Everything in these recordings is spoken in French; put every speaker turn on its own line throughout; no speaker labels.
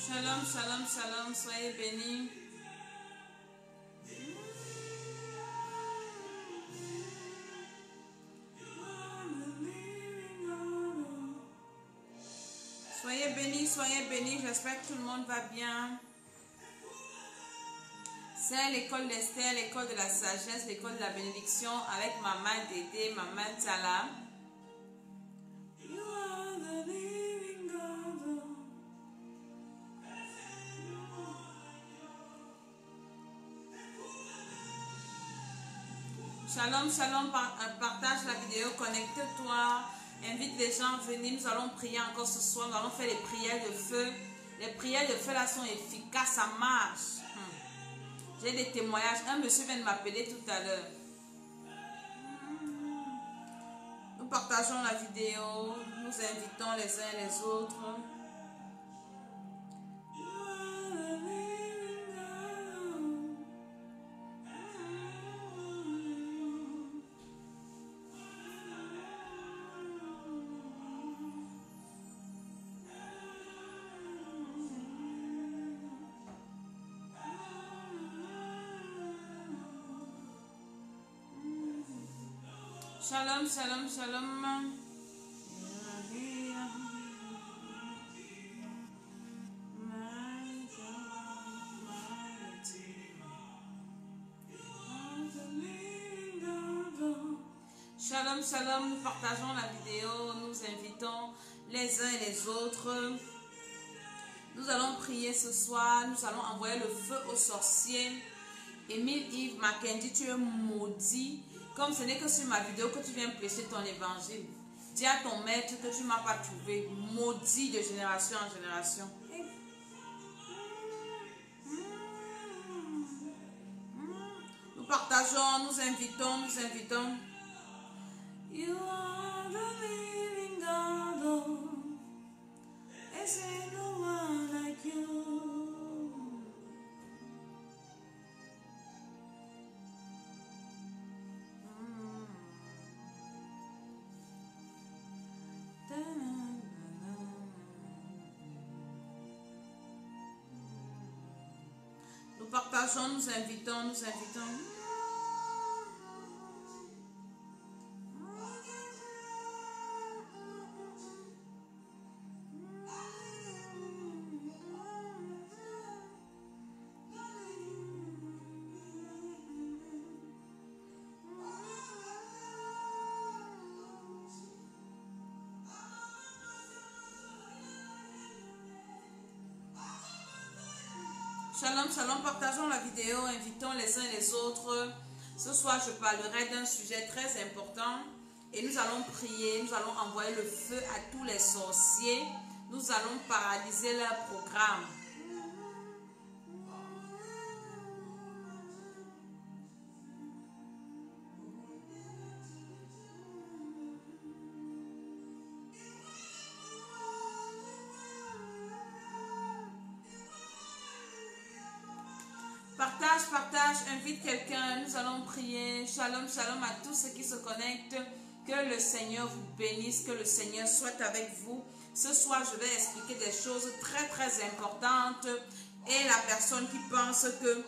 Shalom, shalom, shalom, soyez bénis. Soyez bénis, j'espère que tout le monde va bien. C'est l'école d'Esther, l'école de la sagesse, l'école de la bénédiction avec Maman Dédé, Maman Tala. Shalom, shalom, partage la vidéo, connecte-toi, invite les gens à venir, nous allons prier encore ce soir, nous allons faire les prières de feu. Les prières de feu là sont efficaces, ça marche. J'ai des témoignages, un monsieur vient de m'appeler tout à l'heure. Nous partageons la vidéo, nous invitons les uns et les autres. Shalom, shalom, shalom. Shalom, shalom, nous partageons la vidéo, nous invitons les uns et les autres. Nous allons prier ce soir, nous allons envoyer le feu aux sorciers. Émile Yves Mackenzie, tu es maudit. Comme ce n'est que sur ma vidéo que tu viens prêcher ton évangile. Dis à ton maître que tu ne m'as pas trouvé. Maudit de génération en génération. Nous partageons, nous invitons, nous invitons. You are the living God, oh. There's no one like you. Nous partageons, nous invitons, nous invitons. Shalom, shalom, partageons la vidéo, invitons les uns et les autres. Ce soir, je parlerai d'un sujet très important et nous allons prier, nous allons envoyer le feu à tous les sorciers. Nous allons paralyser leur programme. Partage, invite quelqu'un, nous allons prier. Shalom, shalom à tous ceux qui se connectent. Que le Seigneur vous bénisse, que le Seigneur soit avec vous. Ce soir, je vais expliquer des choses très très importantes. Et la personne qui pense que...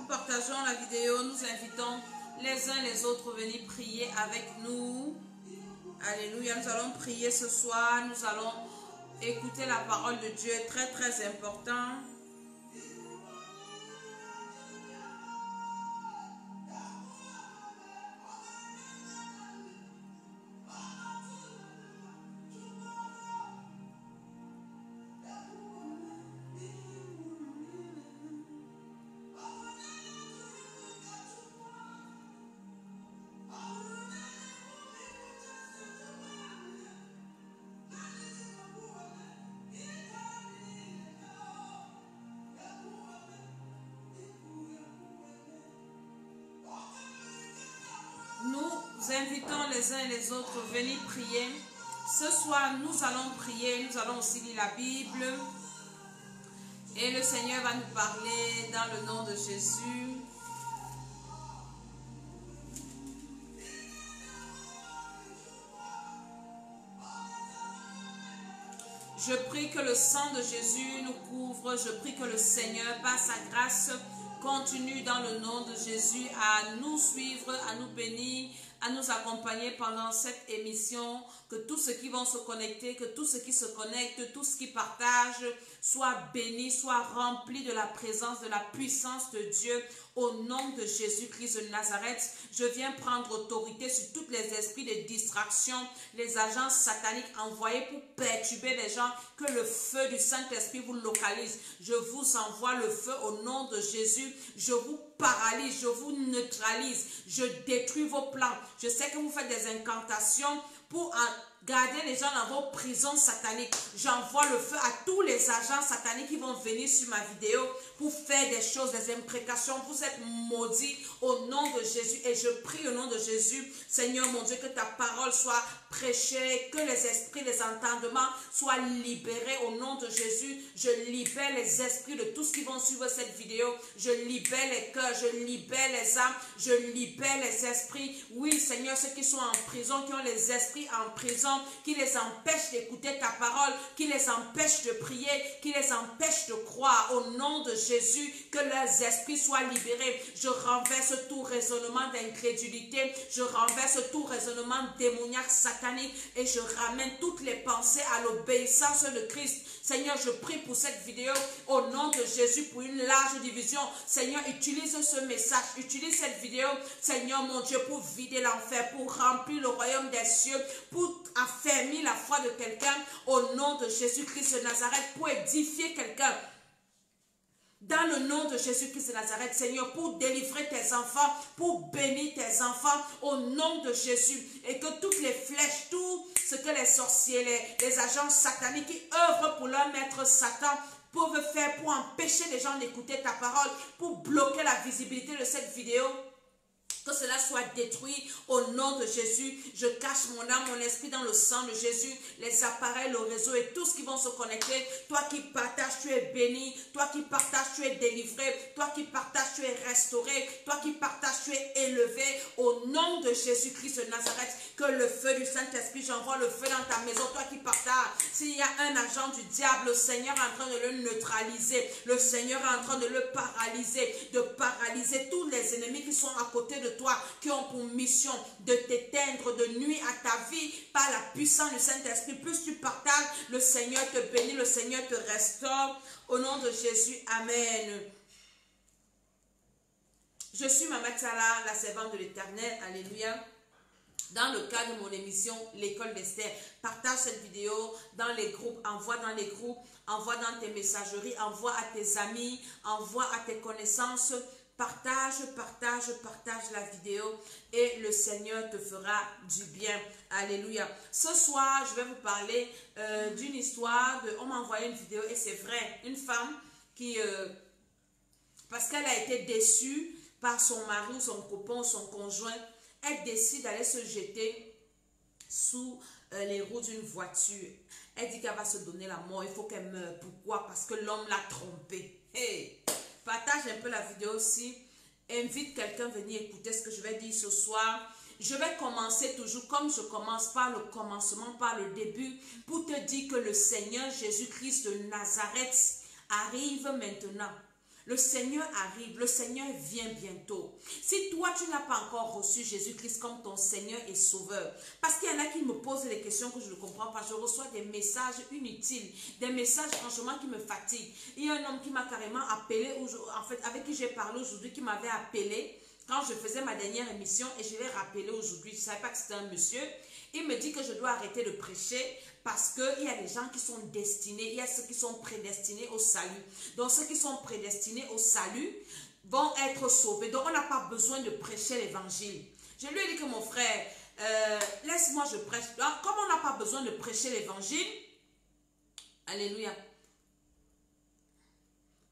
Partageons la vidéo, nous invitons les uns les autres à venir prier avec nous. Alléluia, nous allons prier ce soir, nous allons écouter la parole de Dieu, très très important. Nous invitons les uns et les autres à venir prier. Ce soir, nous allons prier, nous allons aussi lire la Bible. Et le Seigneur va nous parler dans le nom de Jésus. Je prie que le sang de Jésus nous couvre. Je prie que le Seigneur, par sa grâce, continue dans le nom de Jésus à nous suivre, à nous bénir, à nous accompagner pendant cette émission. Que tous ceux qui vont se connecter, que tous ceux qui se connectent, tous ceux qui partagent, soient bénis, soient remplis de la présence, de la puissance de Dieu. Au nom de Jésus-Christ de Nazareth, je viens prendre autorité sur tous les esprits de distraction, les agents sataniques envoyés pour perturber les gens, que le feu du Saint-Esprit vous localise. Je vous envoie le feu au nom de Jésus. Je vous paralyse, je vous neutralise, je détruis vos plans. Je sais que vous faites des incantations pour garder les gens dans vos prisons sataniques. J'envoie le feu à tous les agents sataniques qui vont venir sur ma vidéo pour faire des choses, des imprécations. Vous êtes maudits au nom de Jésus. Et je prie au nom de Jésus, Seigneur mon Dieu, que ta parole soit prêchée, que les esprits, les entendements soient libérés au nom de Jésus. Je libère les esprits de tous qui vont suivre cette vidéo. Je libère les cœurs, je libère les âmes, je libère les esprits. Oui, Seigneur, ceux qui sont en prison, qui ont les esprits en prison, qui les empêchent d'écouter ta parole, qui les empêchent de prier, qui les empêchent de croire. Au nom de Jésus, que leurs esprits soient libérés. Je renverse tout raisonnement d'incrédulité, je renverse tout raisonnement démoniaque satanique et je ramène toutes les pensées à l'obéissance de Christ. Seigneur, je prie pour cette vidéo au nom de Jésus pour une large division. Seigneur, utilise ce message, utilise cette vidéo, Seigneur mon Dieu, pour vider l'enfer, pour remplir le royaume des cieux, pour affermir la foi de quelqu'un au nom de Jésus-Christ de Nazareth, pour édifier quelqu'un. Dans le nom de Jésus-Christ de Nazareth, Seigneur, pour délivrer tes enfants, pour bénir tes enfants, au nom de Jésus. Et que toutes les flèches, tout ce que les sorciers, les agents sataniques qui œuvrent pour leur maître Satan, peuvent faire pour empêcher les gens d'écouter ta parole, pour bloquer la visibilité de cette vidéo, que cela soit détruit au nom de Jésus. Je cache mon âme, mon esprit dans le sang de Jésus, les appareils, le réseau et tous qui vont se connecter. Toi qui partages, tu es béni. Toi qui partages, tu es délivré. Toi qui partages, tu es restauré. Toi qui partages, tu es élevé. Au nom de Jésus-Christ de Nazareth, que le feu du Saint-Esprit, j'envoie le feu dans ta maison. Toi qui partages, s'il y a un agent du diable, le Seigneur est en train de le neutraliser. Le Seigneur est en train de le paralyser, de paralyser tous les ennemis qui sont à côté de toi, qui ont pour mission de t'éteindre, de nuire à ta vie par la puissance du Saint-Esprit. Plus tu partages, le Seigneur te bénit, le Seigneur te restaure. Au nom de Jésus, Amen. Je suis Maman Tsala, la servante de l'Éternel. Alléluia. Dans le cadre de mon émission L'école d'Esther, partage cette vidéo dans les groupes, envoie dans les groupes, envoie dans tes messageries, envoie à tes amis, envoie à tes connaissances. Partage la vidéo et le Seigneur te fera du bien. Alléluia. Ce soir, je vais vous parler d'une histoire on m'a envoyé une vidéo et c'est vrai, une femme qui, parce qu'elle a été déçue par son mari ou son copain ou son conjoint, elle décide d'aller se jeter sous les roues d'une voiture. Elle dit qu'elle va se donner la mort, il faut qu'elle meure. Pourquoi? Parce que l'homme l'a trompée. Hey! Partage un peu la vidéo aussi. Invite quelqu'un à venir écouter ce que je vais dire ce soir. Je vais commencer toujours comme je commence par le commencement, par le début, pour te dire que le Seigneur Jésus-Christ de Nazareth arrive maintenant. Le Seigneur arrive, le Seigneur vient bientôt. Si toi, tu n'as pas encore reçu Jésus-Christ comme ton Seigneur et Sauveur, parce qu'il y en a qui me posent des questions que je ne comprends pas, je reçois des messages inutiles, des messages franchement qui me fatiguent. Il y a un homme qui m'a carrément appelé, en fait, avec qui j'ai parlé aujourd'hui, qui m'avait appelé quand je faisais ma dernière émission et je l'ai rappelé aujourd'hui. Je ne savais pas que c'était un monsieur. Il me dit que je dois arrêter de prêcher parce qu'il y a des gens qui sont destinés, il y a ceux qui sont prédestinés au salut. Donc ceux qui sont prédestinés au salut vont être sauvés. Donc on n'a pas besoin de prêcher l'évangile. Je lui ai dit que mon frère, laisse-moi je prêche. Donc, comme on n'a pas besoin de prêcher l'évangile, alléluia.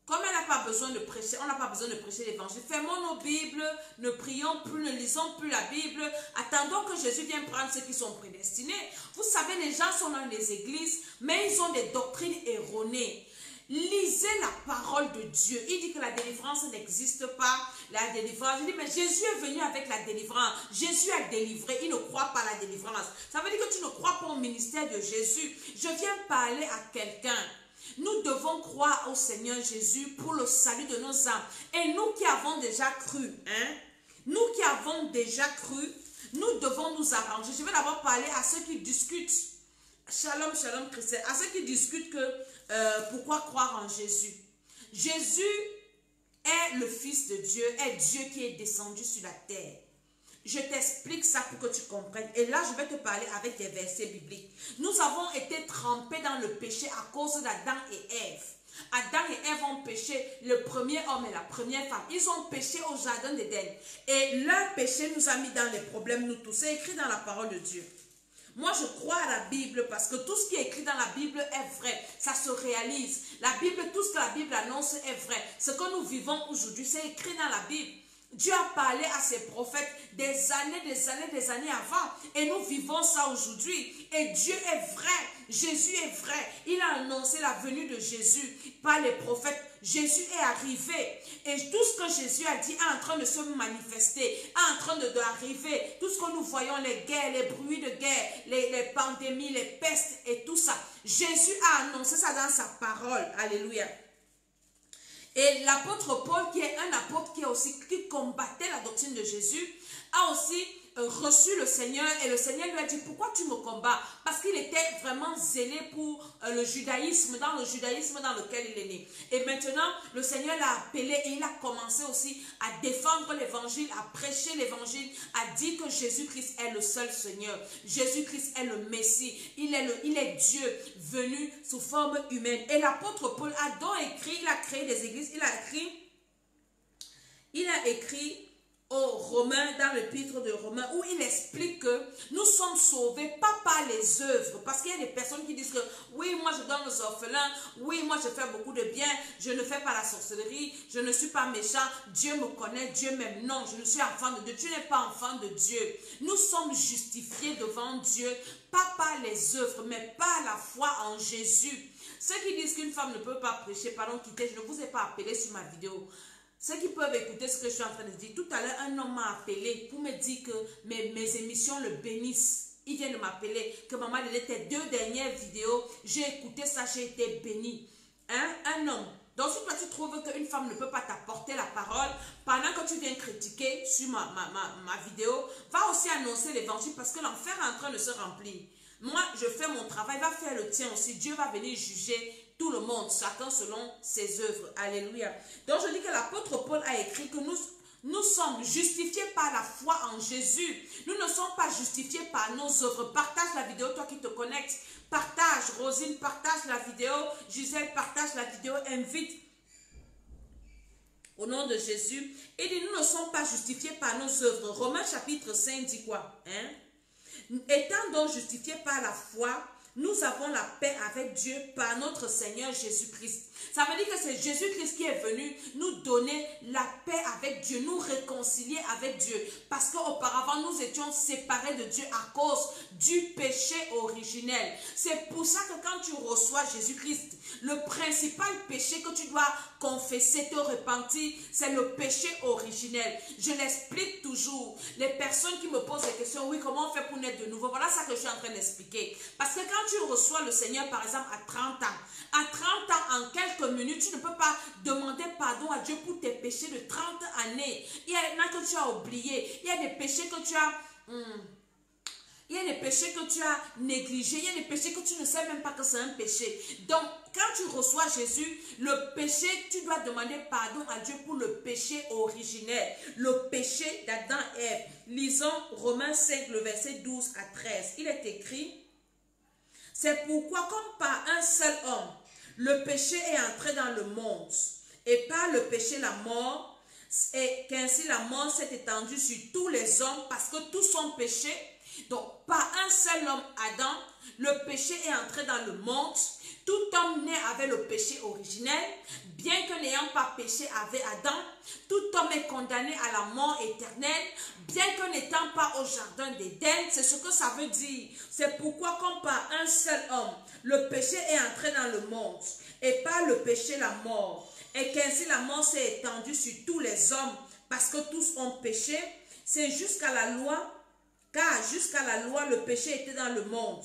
Comme elle n'a pas besoin de prêcher, on n'a pas besoin de prêcher l'évangile. Fermons nos Bibles, ne prions plus, ne lisons plus la Bible. Attendons que Jésus vienne prendre ceux qui sont prédestinés. Vous savez, les gens sont dans les églises, mais ils ont des doctrines erronées. Lisez la parole de Dieu. Il dit que la délivrance n'existe pas. La délivrance, il dit, mais Jésus est venu avec la délivrance. Jésus a délivré. Il ne croit pas à la délivrance. Ça veut dire que tu ne crois pas au ministère de Jésus. Je viens parler à quelqu'un. Nous devons croire au Seigneur Jésus pour le salut de nos âmes. Et nous qui avons déjà cru, nous qui avons déjà cru, nous devons nous arranger. Je vais d'abord parler à ceux qui discutent. Shalom, shalom, chrétien. À ceux qui discutent que pourquoi croire en Jésus. Jésus est le Fils de Dieu, est Dieu qui est descendu sur la terre. Je t'explique ça pour que tu comprennes. Et là, je vais te parler avec des versets bibliques. Nous avons été trempés dans le péché à cause d'Adam et Ève. Adam et Ève ont péché, le premier homme et la première femme. Ils ont péché au jardin d'Éden. Et leur péché nous a mis dans les problèmes, nous tous. C'est écrit dans la parole de Dieu. Moi, je crois à la Bible parce que tout ce qui est écrit dans la Bible est vrai. Ça se réalise. La Bible, tout ce que la Bible annonce est vrai. Ce que nous vivons aujourd'hui, c'est écrit dans la Bible. Dieu a parlé à ses prophètes des années avant. Et nous vivons ça aujourd'hui. Et Dieu est vrai. Jésus est vrai. Il a annoncé la venue de Jésus par les prophètes. Jésus est arrivé. Et tout ce que Jésus a dit est en train de se manifester, est en train d'arriver. Tout ce que nous voyons, les guerres, les bruits de guerre, les pandémies, les pestes et tout ça. Jésus a annoncé ça dans sa parole. Alléluia. Et l'apôtre Paul, qui est un apôtre qui combattait la doctrine de Jésus, a aussi reçu le Seigneur et le Seigneur lui a dit, pourquoi tu me combats? Parce qu'il était vraiment zélé pour le judaïsme, dans lequel il est né. Et maintenant, le Seigneur l'a appelé et il a commencé aussi à défendre l'évangile, à prêcher l'évangile, à dire que Jésus-Christ est le seul Seigneur. Jésus-Christ est le Messie. Il est Dieu venu sous forme humaine. Et l'apôtre Paul a donc écrit, il a créé des églises, il a écrit aux Romains, dans l'épître de Romains, où il explique que nous sommes sauvés pas par les œuvres, parce qu'il y a des personnes qui disent que oui, moi je donne aux orphelins, oui, moi je fais beaucoup de bien, je ne fais pas la sorcellerie, je ne suis pas méchant, Dieu me connaît, Dieu m'aime. Non, je ne suis enfant de Dieu, tu n'es pas enfant de Dieu. Nous sommes justifiés devant Dieu, pas par les œuvres, mais par la foi en Jésus. Ceux qui disent qu'une femme ne peut pas prêcher, pardon, quitter, je ne vous ai pas appelé sur ma vidéo. Ceux qui peuvent écouter ce que je suis en train de dire, tout à l'heure, un homme m'a appelé pour me dire que mes émissions le bénissent. Il vient de m'appeler, que maman, tes 2 dernières vidéos, j'ai écouté ça, j'ai été béni. Un homme. Donc, si toi, tu trouves qu'une femme ne peut pas t'apporter la parole, pendant que tu viens critiquer sur ma vidéo, va aussi annoncer l'évangile parce que l'enfer est en train de se remplir. Moi, je fais mon travail, va faire le tien aussi. Dieu va venir juger tout le monde, chacun selon ses œuvres. Alléluia. Donc, je dis que l'apôtre Paul a écrit que nous sommes justifiés par la foi en Jésus. Nous ne sommes pas justifiés par nos œuvres. Partage la vidéo, toi qui te connectes. Partage, Rosine, partage la vidéo. Gisèle, partage la vidéo. Invite au nom de Jésus. Il dit, nous ne sommes pas justifiés par nos œuvres. Romains chapitre 5 dit quoi? Étant donc justifiés par la foi, nous avons la paix avec Dieu par notre Seigneur Jésus-Christ. Ça veut dire que c'est Jésus-Christ qui est venu nous donner la paix avec Dieu, nous réconcilier avec Dieu. Parce qu'auparavant, nous étions séparés de Dieu à cause du péché originel. C'est pour ça que quand tu reçois Jésus-Christ, le principal péché que tu dois confesser, te repentir, c'est le péché originel. Je l'explique toujours. Les personnes qui me posent des questions, oui, comment on fait pour naître de nouveau? Voilà ça que je suis en train d'expliquer. Parce que quand tu reçois le Seigneur, par exemple, à 30 ans, en quelques minutes, tu ne peux pas demander pardon à Dieu pour tes péchés de 30 années. Il y en a que tu as oubliés. Il y a des péchés que tu as... Il y a des péchés que tu as négligés. Il y a des péchés que tu ne sais même pas que c'est un péché. Donc, quand tu reçois Jésus, le péché, tu dois demander pardon à Dieu pour le péché originel. Le péché d'Adam et Ève. Lisons Romains 5, le verset 12 à 13. Il est écrit, c'est pourquoi comme par un seul homme, le péché est entré dans le monde. Et par le péché, la mort. Et qu'ainsi la mort s'est étendue sur tous les hommes parce que tous ont péché. Donc, par un seul homme, Adam, le péché est entré dans le monde. Tout homme né avait le péché originel, bien que n'ayant pas péché avec Adam. Tout homme est condamné à la mort éternelle, bien que n'étant pas au jardin d'Éden. C'est ce que ça veut dire. C'est pourquoi, comme par un seul homme, le péché est entré dans le monde, et par le péché la mort, et qu'ainsi la mort s'est étendue sur tous les hommes, parce que tous ont péché. C'est jusqu'à la loi, car jusqu'à la loi, le péché était dans le monde.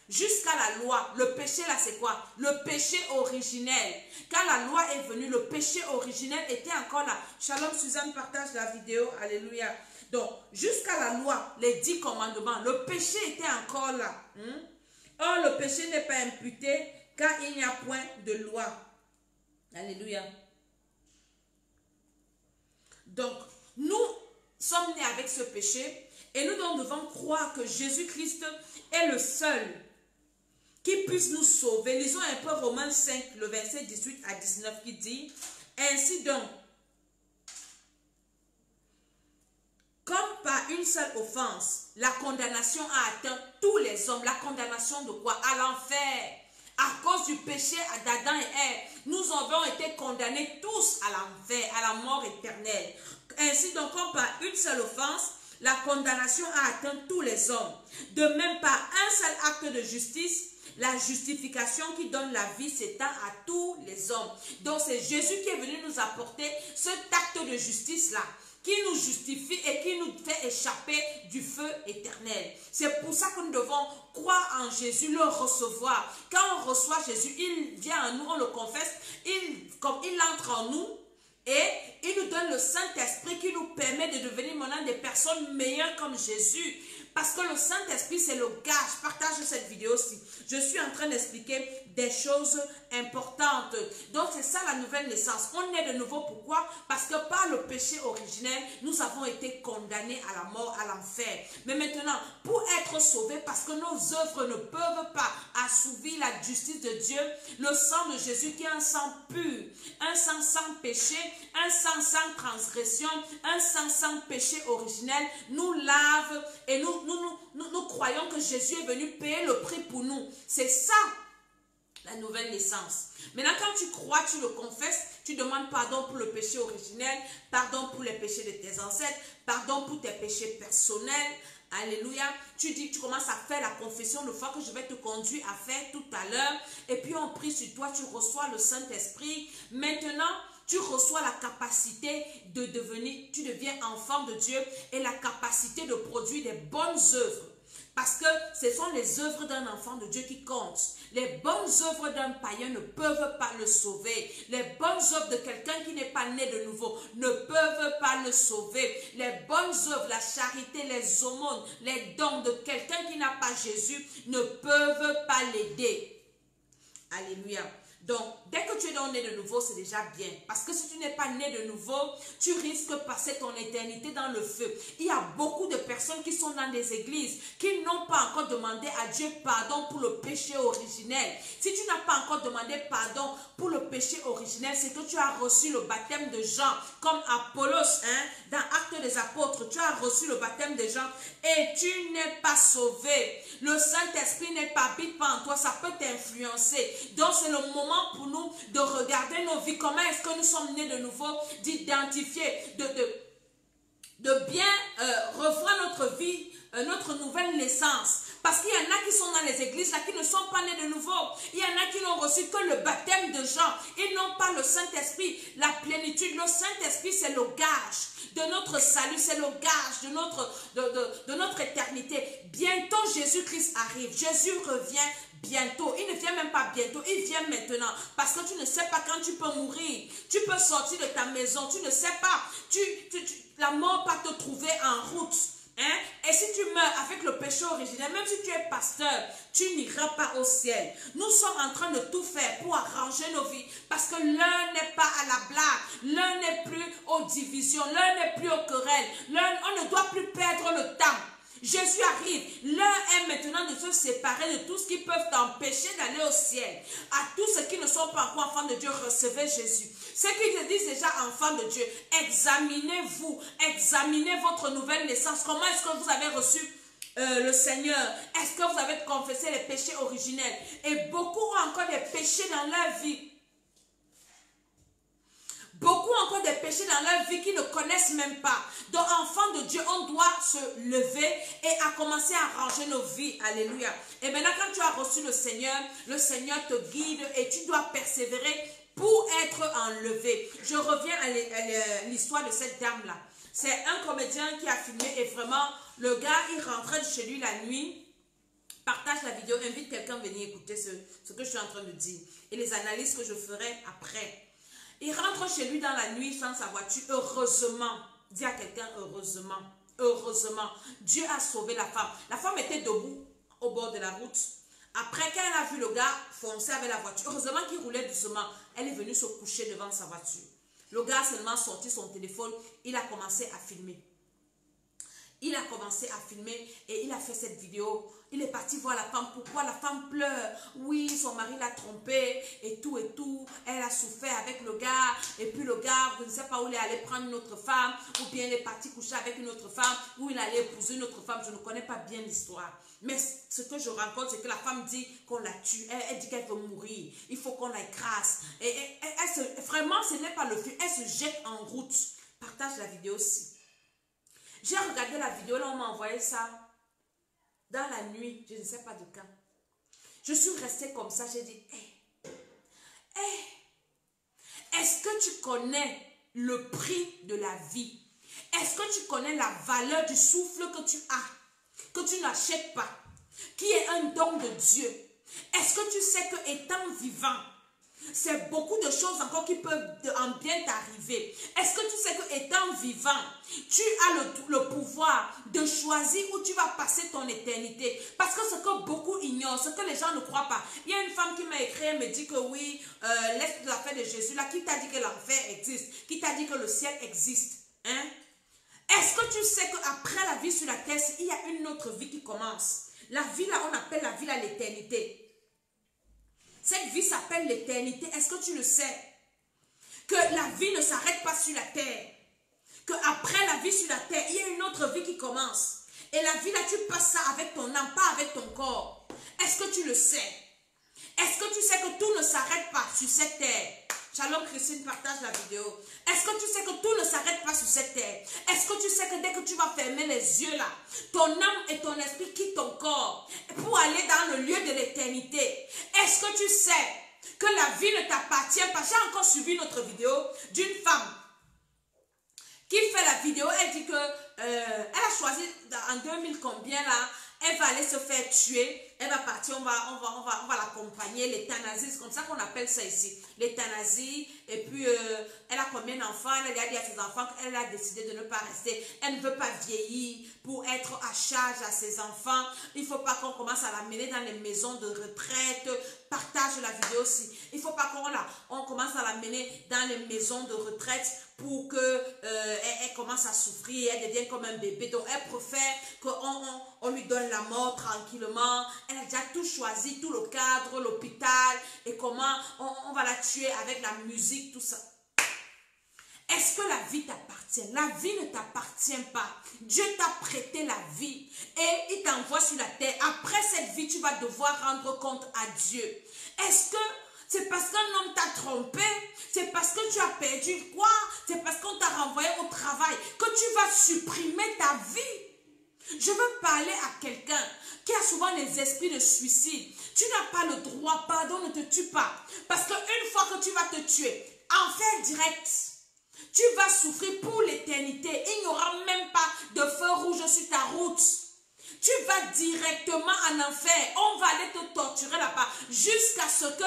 Jusqu'à la loi, le péché là c'est quoi? Le péché originel. Quand la loi est venue, le péché originel était encore là. Shalom Suzanne, partage la vidéo, alléluia. Donc, jusqu'à la loi, les 10 commandements, le péché était encore là. Or, le péché n'est pas imputé, car il n'y a point de loi. Alléluia. Donc, nous sommes nés avec ce péché, et nous devons croire que Jésus-Christ est le seul qui puisse nous sauver. Lisons un peu Romains 5, le verset 18 à 19 qui dit: ainsi donc, comme par une seule offense, la condamnation a atteint tous les hommes. La condamnation de quoi? À l'enfer. À cause du péché d'Adam et Ève, nous avons été condamnés tous à l'enfer, à la mort éternelle. Ainsi donc, comme par une seule offense, la condamnation a atteint tous les hommes. De même, par un seul acte de justice, la justification qui donne la vie s'étend à tous les hommes. Donc c'est Jésus qui est venu nous apporter cet acte de justice-là, qui nous justifie et qui nous fait échapper du feu éternel. C'est pour ça que nous devons croire en Jésus, le recevoir. Quand on reçoit Jésus, il vient à nous, on le confesse, comme il entre en nous, et il nous donne le Saint-Esprit qui nous permet de devenir maintenant des personnes meilleures comme Jésus. Parce que le Saint-Esprit, c'est le gage. Partage cette vidéo-ci. Je suis en train d'expliquer des choses importantes. Donc, c'est ça la nouvelle naissance. On est de nouveau. Pourquoi? Parce que par le péché originel, nous avons été condamnés à la mort, à l'enfer. Mais maintenant, pour être sauvés, parce que nos œuvres ne peuvent pas assouvir la justice de Dieu, le sang de Jésus qui est un sang pur, un sang sans péché, un sang sans transgression, un sang sans péché originel, nous lave et nous croyons que Jésus est venu payer le prix pour nous. C'est ça, la nouvelle naissance. Maintenant, quand tu crois, tu le confesses, tu demandes pardon pour le péché originel, pardon pour les péchés de tes ancêtres, pardon pour tes péchés personnels. Alléluia. Tu dis, tu commences à faire la confession le fois que je vais te conduire à faire tout à l'heure. Et puis on prie sur toi, tu reçois le Saint-Esprit. Maintenant, tu reçois la capacité de devenir, tu deviens enfant de Dieu et la capacité de produire des bonnes œuvres. Parce que ce sont les œuvres d'un enfant de Dieu qui comptent. Les bonnes œuvres d'un païen ne peuvent pas le sauver. Les bonnes œuvres de quelqu'un qui n'est pas né de nouveau ne peuvent pas le sauver. Les bonnes œuvres, la charité, les aumônes, les dons de quelqu'un qui n'a pas Jésus ne peuvent pas l'aider. Alléluia. Donc, dès que tu es né de nouveau, c'est déjà bien. Parce que si tu n'es pas né de nouveau, tu risques de passer ton éternité dans le feu. Il y a beaucoup de personnes qui sont dans des églises qui n'ont pas encore demandé à Dieu pardon pour le péché originel. Si tu n'as pas encore demandé pardon pour le péché originel, c'est que tu as reçu le baptême de Jean, comme Apollos, dans Actes des Apôtres. Tu as reçu le baptême de Jean et tu n'es pas sauvé. Le Saint-Esprit n'est pas habite pas en toi, ça peut t'influencer. Donc, c'est le moment pour nous de regarder nos vies, comment est-ce que nous sommes nés de nouveau, d'identifier, de bien revoir notre vie, notre nouvelle naissance. Parce qu'il y en a qui sont dans les églises là, qui ne sont pas nés de nouveau. Il y en a qui n'ont reçu que le baptême de Jean. Ils n'ont pas le Saint-Esprit, la plénitude. Le Saint-Esprit, c'est le gage de notre salut, c'est le gage de notre éternité. Bientôt, Jésus-Christ arrive. Jésus revient bientôt. Il ne vient même pas bientôt, il vient maintenant. Parce que tu ne sais pas quand tu peux mourir. Tu peux sortir de ta maison, tu ne sais pas. La mort peut te trouver en route. Et si tu meurs avec le péché originel, même si tu es pasteur, tu n'iras pas au ciel. Nous sommes en train de tout faire pour arranger nos vies. Parce que l'un n'est pas à la blague. L'un n'est plus aux divisions. L'un n'est plus aux querelles. On ne doit plus perdre le temps. Jésus arrive. L'heure est maintenant de se séparer de tout ce qui peut t'empêcher d'aller au ciel. À tous ceux qui ne sont pas encore enfants de Dieu, recevez Jésus. Ceux qui te disent déjà enfants de Dieu, examinez-vous. Examinez votre nouvelle naissance. Comment est-ce que vous avez reçu le Seigneur? Est-ce que vous avez confessé les péchés originels? Et beaucoup ont encore des péchés dans leur vie. Beaucoup ont encore des péchés dans leur vie qui ne connaissent même pas. Donc, enfants de Dieu, on doit se lever et à commencer à ranger nos vies. Alléluia. Et maintenant, quand tu as reçu le Seigneur te guide et tu dois persévérer pour être enlevé. Je reviens à l'histoire de cette dame-là. C'est un comédien qui a filmé et vraiment, le gars, il rentrait de chez lui la nuit. Partage la vidéo, invite quelqu'un à venir écouter ce que je suis en train de dire. Et les analyses que je ferai après. Il rentre chez lui dans la nuit sans sa voiture. Heureusement, dis à quelqu'un heureusement. Heureusement, Dieu a sauvé la femme. La femme était debout au bord de la route. Après, quand elle a vu le gars foncer avec la voiture, heureusement qu'il roulait doucement, elle est venue se coucher devant sa voiture. Le gars a seulement sorti son téléphone, il a commencé à filmer. Il a commencé à filmer et il a fait cette vidéo. Il est parti voir la femme. Pourquoi la femme pleure? Oui, son mari l'a trompée et tout et tout. Elle a souffert avec le gars. Et puis le gars, je ne sais pas où il est allé prendre une autre femme. Ou bien il est parti coucher avec une autre femme. Ou il allait épouser une autre femme. Je ne connais pas bien l'histoire. Mais ce que je rencontre, c'est que la femme dit qu'on la tue. Elle dit qu'elle veut mourir. Il faut qu'on la écrase. Et vraiment, ce n'est pas le film. Elle se jette en route. Partage la vidéo aussi. J'ai regardé la vidéo, là on m'a envoyé ça dans la nuit, je ne sais pas de quand. Je suis restée comme ça, j'ai dit, est-ce que tu connais le prix de la vie? Est-ce que tu connais la valeur du souffle que tu as, que tu n'achètes pas, qui est un don de Dieu? Est-ce que tu sais que étant vivant, c'est beaucoup de choses encore qui peuvent en bien t'arriver. Est-ce que tu sais que étant vivant, tu as le pouvoir de choisir où tu vas passer ton éternité? Parce que ce que beaucoup ignorent, ce que les gens ne croient pas. Il y a une femme qui m'a écrit, elle me dit que oui, laisse l'affaire de Jésus là, qui t'a dit que l'enfer existe, qui t'a dit que le ciel existe. Hein? Est-ce que tu sais qu'après la vie sur la terre, il y a une autre vie qui commence? La vie là, on appelle la vie à l'éternité. Cette vie s'appelle l'éternité. Est-ce que tu le sais? Que la vie ne s'arrête pas sur la terre. Qu'après la vie sur la terre, il y a une autre vie qui commence. Et la vie là, tu passes ça avec ton âme, pas avec ton corps. Est-ce que tu le sais? Est-ce que tu sais que tout ne s'arrête pas sur cette terre? Shalom Christine, partage la vidéo. Est-ce que tu sais que tout ne s'arrête pas sur cette terre? Est-ce que tu sais que dès que tu vas fermer les yeux là, ton âme et ton esprit quittent ton corps pour aller dans le lieu de l'éternité? Est-ce que tu sais que la vie ne t'appartient pas? J'ai encore suivi notre vidéo d'une femme qui fait la vidéo. Elle dit que elle a choisi en 2000 combien là, elle va aller se faire tuer. Elle va partir, on va l'accompagner, l'euthanasie, c'est comme ça qu'on appelle ça ici, l'euthanasie. Et puis, elle a combien d'enfants? Elle a dit à ses enfants qu'elle a décidé de ne pas rester. Elle ne veut pas vieillir pour être à charge à ses enfants. Il ne faut pas qu'on commence à l'amener dans les maisons de retraite. Partage la vidéo aussi. Il ne faut pas qu'on commence à l'amener dans les maisons de retraite pour qu'elle commence à souffrir, elle devient comme un bébé. Donc, elle préfère qu'on lui donne la mort tranquillement. Elle a déjà tout choisi, tout le cadre, l'hôpital et comment on va la tuer avec la musique, tout ça. Est-ce que la vie t'appartient? La vie ne t'appartient pas. Dieu t'a prêté la vie et il t'envoie sur la terre. Après cette vie, tu vas devoir rendre compte à Dieu. Est-ce que c'est parce qu'un homme t'a trompé? C'est parce que tu as perdu quoi? C'est parce qu'on t'a renvoyé au travail que tu vas supprimer ta vie? Je veux parler à quelqu'un qui a souvent les esprits de suicide. Tu n'as pas le droit, pardon, ne te tue pas. Parce qu'une fois que tu vas te tuer, enfer direct, tu vas souffrir pour l'éternité. Il n'y aura même pas de feu rouge sur ta route. Tu vas directement en enfer. On va aller te torturer là-bas jusqu'à ce que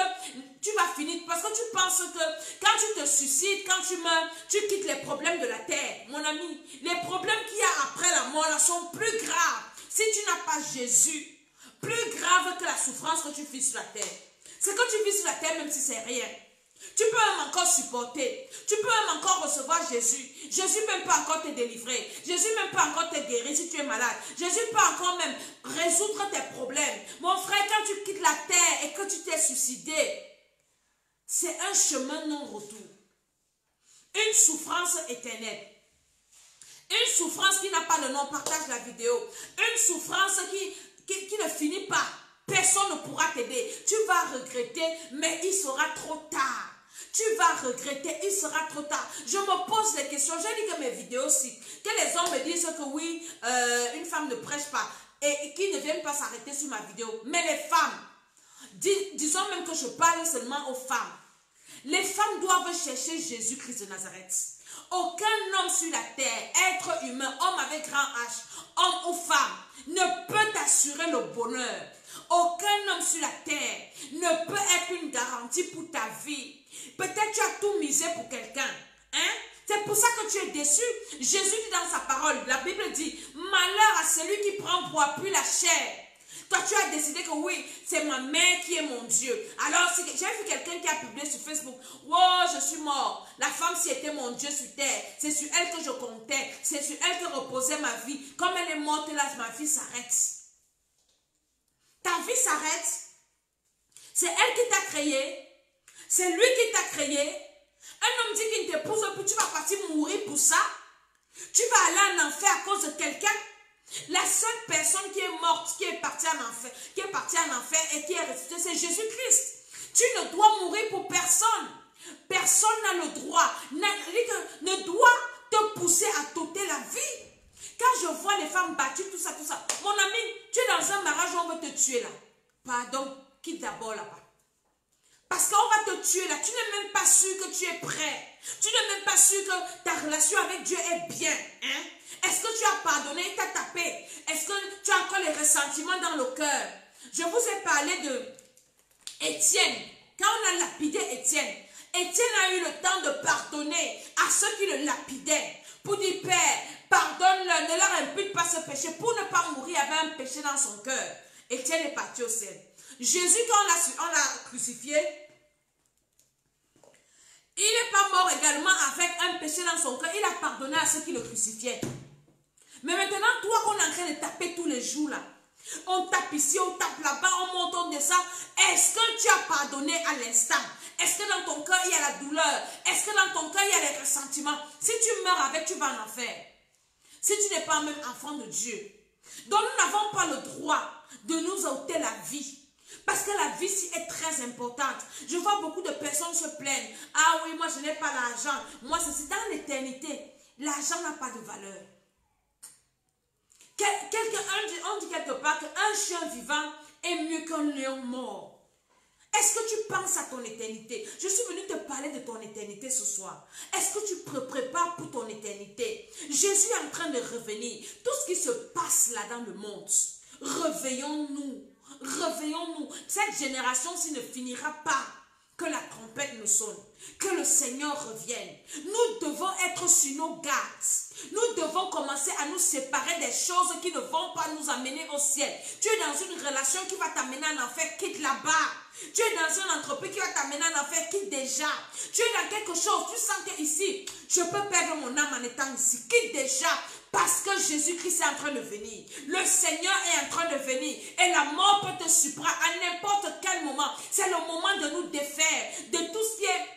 tu vas finir. Parce que tu penses que quand tu te suicides, quand tu meurs, tu quittes les problèmes de la terre. Mon ami, les problèmes qu'il y a après la mort là sont plus graves. Si tu n'as pas Jésus, plus grave que la souffrance que tu vis sur la terre. Ce que tu vis sur la terre, même si c'est rien, tu peux même encore supporter. Tu peux même encore recevoir Jésus. Jésus même peut encore te délivrer. Jésus même peut encore te guérir si tu es malade. Jésus peut encore même résoudre tes problèmes. Mon frère, quand tu quittes la terre et que tu t'es suicidé, c'est un chemin non-retour. Une souffrance éternelle. Une souffrance qui n'a pas de nom, partage la vidéo. Une souffrance qui ne finit pas. Personne ne pourra t'aider. Tu vas regretter, mais il sera trop tard. Tu vas regretter, il sera trop tard. Je me pose des questions. J'ai dit que mes vidéos aussi, que les hommes me disent que oui, une femme ne prêche pas et qui ne viennent pas s'arrêter sur ma vidéo. Mais les femmes, disons même que je parle seulement aux femmes. Les femmes doivent chercher Jésus-Christ de Nazareth. Aucun homme sur la terre, être humain, homme avec grand H, homme ou femme, ne peut t'assurer le bonheur. Aucun homme sur la terre ne peut être une garantie pour ta vie. Peut-être tu as tout misé pour quelqu'un. Hein? C'est pour ça que tu es déçu. Jésus dit dans sa parole, la Bible dit, malheur à celui qui prend pour appui la chair. Toi, tu as décidé que oui, c'est ma mère qui est mon Dieu. Alors, j'ai vu quelqu'un qui a publié sur Facebook, « Wow, je suis mort. La femme, si était mon Dieu sur terre, c'est sur elle que je comptais. C'est sur elle que reposait ma vie. Comme elle est morte, là, ma vie s'arrête. » Ta vie s'arrête. C'est elle qui t'a créé. C'est lui qui t'a créé. Un homme dit qu'il ne t'épouse plus, tu vas partir mourir pour ça. Tu vas aller en enfer à cause de quelqu'un. La seule personne qui est morte, qui est partie en enfer, et qui est ressuscitée, c'est Jésus-Christ. Tu ne dois mourir pour personne. Personne n'a le droit, ne doit te pousser à t'ôter la vie. Quand je vois les femmes battues, tout ça, mon ami, tu es dans un mariage où on veut te tuer là. Pardon, quitte d'abord là-bas. Parce qu'on va te tuer là, tu n'es même pas sûr que tu es prêt. Tu n'es même pas sûr que ta relation avec Dieu est bien. Hein? Est-ce que tu as pardonné, il t'a tapé? Est-ce que tu as encore les ressentiments dans le cœur? Je vous ai parlé de Étienne. Quand on a lapidé Étienne, Étienne a eu le temps de pardonner à ceux qui le lapidaient. Pour dire, Père, pardonne-leur, ne leur impute pas ce péché. Pour ne pas mourir avec un péché dans son cœur. Étienne est parti au ciel. Jésus, quand on l'a crucifié, il n'est pas mort également avec un péché dans son cœur. Il a pardonné à ceux qui le crucifiaient. Mais maintenant, toi qu'on est en train de taper tous les jours là, on tape ici, on tape là-bas, on monte, on descend. Est-ce que tu as pardonné à l'instant? Est-ce que dans ton cœur, il y a la douleur? Est-ce que dans ton cœur, il y a les ressentiments? Si tu meurs avec, tu vas en enfer. Si tu n'es pas même enfant de Dieu. Donc nous n'avons pas le droit de nous ôter la vie. Parce que la vie est très importante. Je vois beaucoup de personnes se plaignent. Ah oui, moi je n'ai pas l'argent. Moi c'est dans l'éternité. L'argent n'a pas de valeur. On dit quelque part qu'un chien vivant est mieux qu'un lion mort. Est-ce que tu penses à ton éternité? Je suis venue te parler de ton éternité ce soir. Est-ce que tu te prépares pour ton éternité? Jésus est en train de revenir. Tout ce qui se passe là dans le monde, réveillons-nous. Réveillons-nous. Cette génération-ci ne finira pas que la trompette nous sonne. Que le Seigneur revienne. Nous devons être sur nos gardes. Nous devons commencer à nous séparer des choses qui ne vont pas nous amener au ciel. Tu es dans une relation qui va t'amener en enfer, quitte là-bas. Tu es dans une entreprise qui va t'amener en enfer, quitte déjà. Tu es dans quelque chose, tu sens que ici, je peux perdre mon âme en étant ici, quitte déjà. Parce que Jésus-Christ est en train de venir. Le Seigneur est en train de venir. Et la mort peut te surprendre à n'importe quel moment. C'est le moment de nous défaire de tout ce qui est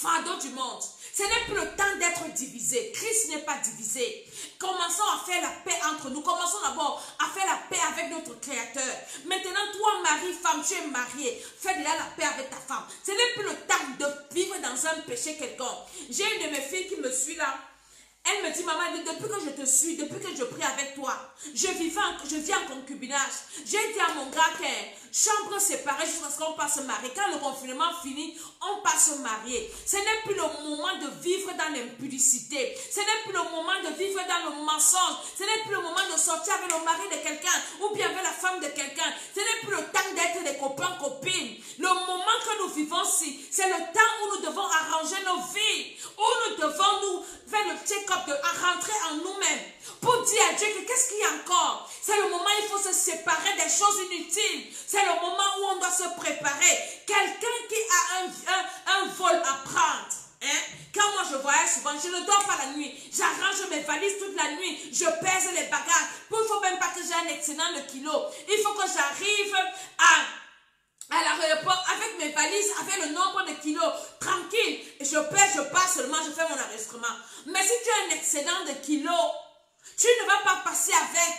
fardeau du monde. Ce n'est plus le temps d'être divisé. Christ n'est pas divisé. Commençons à faire la paix entre nous. Commençons d'abord à faire la paix avec notre Créateur. Maintenant, toi, mari, femme, tu es marié. Fais déjà la paix avec ta femme. Ce n'est plus le temps de vivre dans un péché quelconque. J'ai une de mes filles qui me suit là. Elle me dit, maman, depuis que je te suis, depuis que je prie avec toi, je vis en concubinage. J'ai dit à mon gars que chambre séparée jusqu'à ce qu'on passe se marier. Quand le confinement finit, on passe se marier. Ce n'est plus le moment de vivre dans l'impudicité. Ce n'est plus le moment de vivre dans le mensonge. Ce n'est plus le moment de sortir avec le mari de quelqu'un ou bien avec la femme de quelqu'un. Ce n'est plus le temps d'être des copains, copines. Le moment que nous vivons ici, c'est le temps où nous devons arranger nos vies, où nous devons nous faire le check-up, à rentrer en nous-mêmes pour dire à Dieu que qu'est-ce qu'il y a encore. C'est le moment où il faut se séparer des choses inutiles. C'est le moment où on doit se préparer. Quelqu'un qui a un vol à prendre. Hein? Quand moi je voyage souvent, je ne dors pas la nuit. J'arrange mes valises toute la nuit. Je pèse les bagages. Il ne faut même pas que j'ai un excédent de kilos. Il faut que j'arrive à l'aéroport avec mes valises avec le nombre de kilos, tranquille, je paie, je pars seulement, je fais mon enregistrement. Mais si tu as un excédent de kilos, tu ne vas pas passer avec.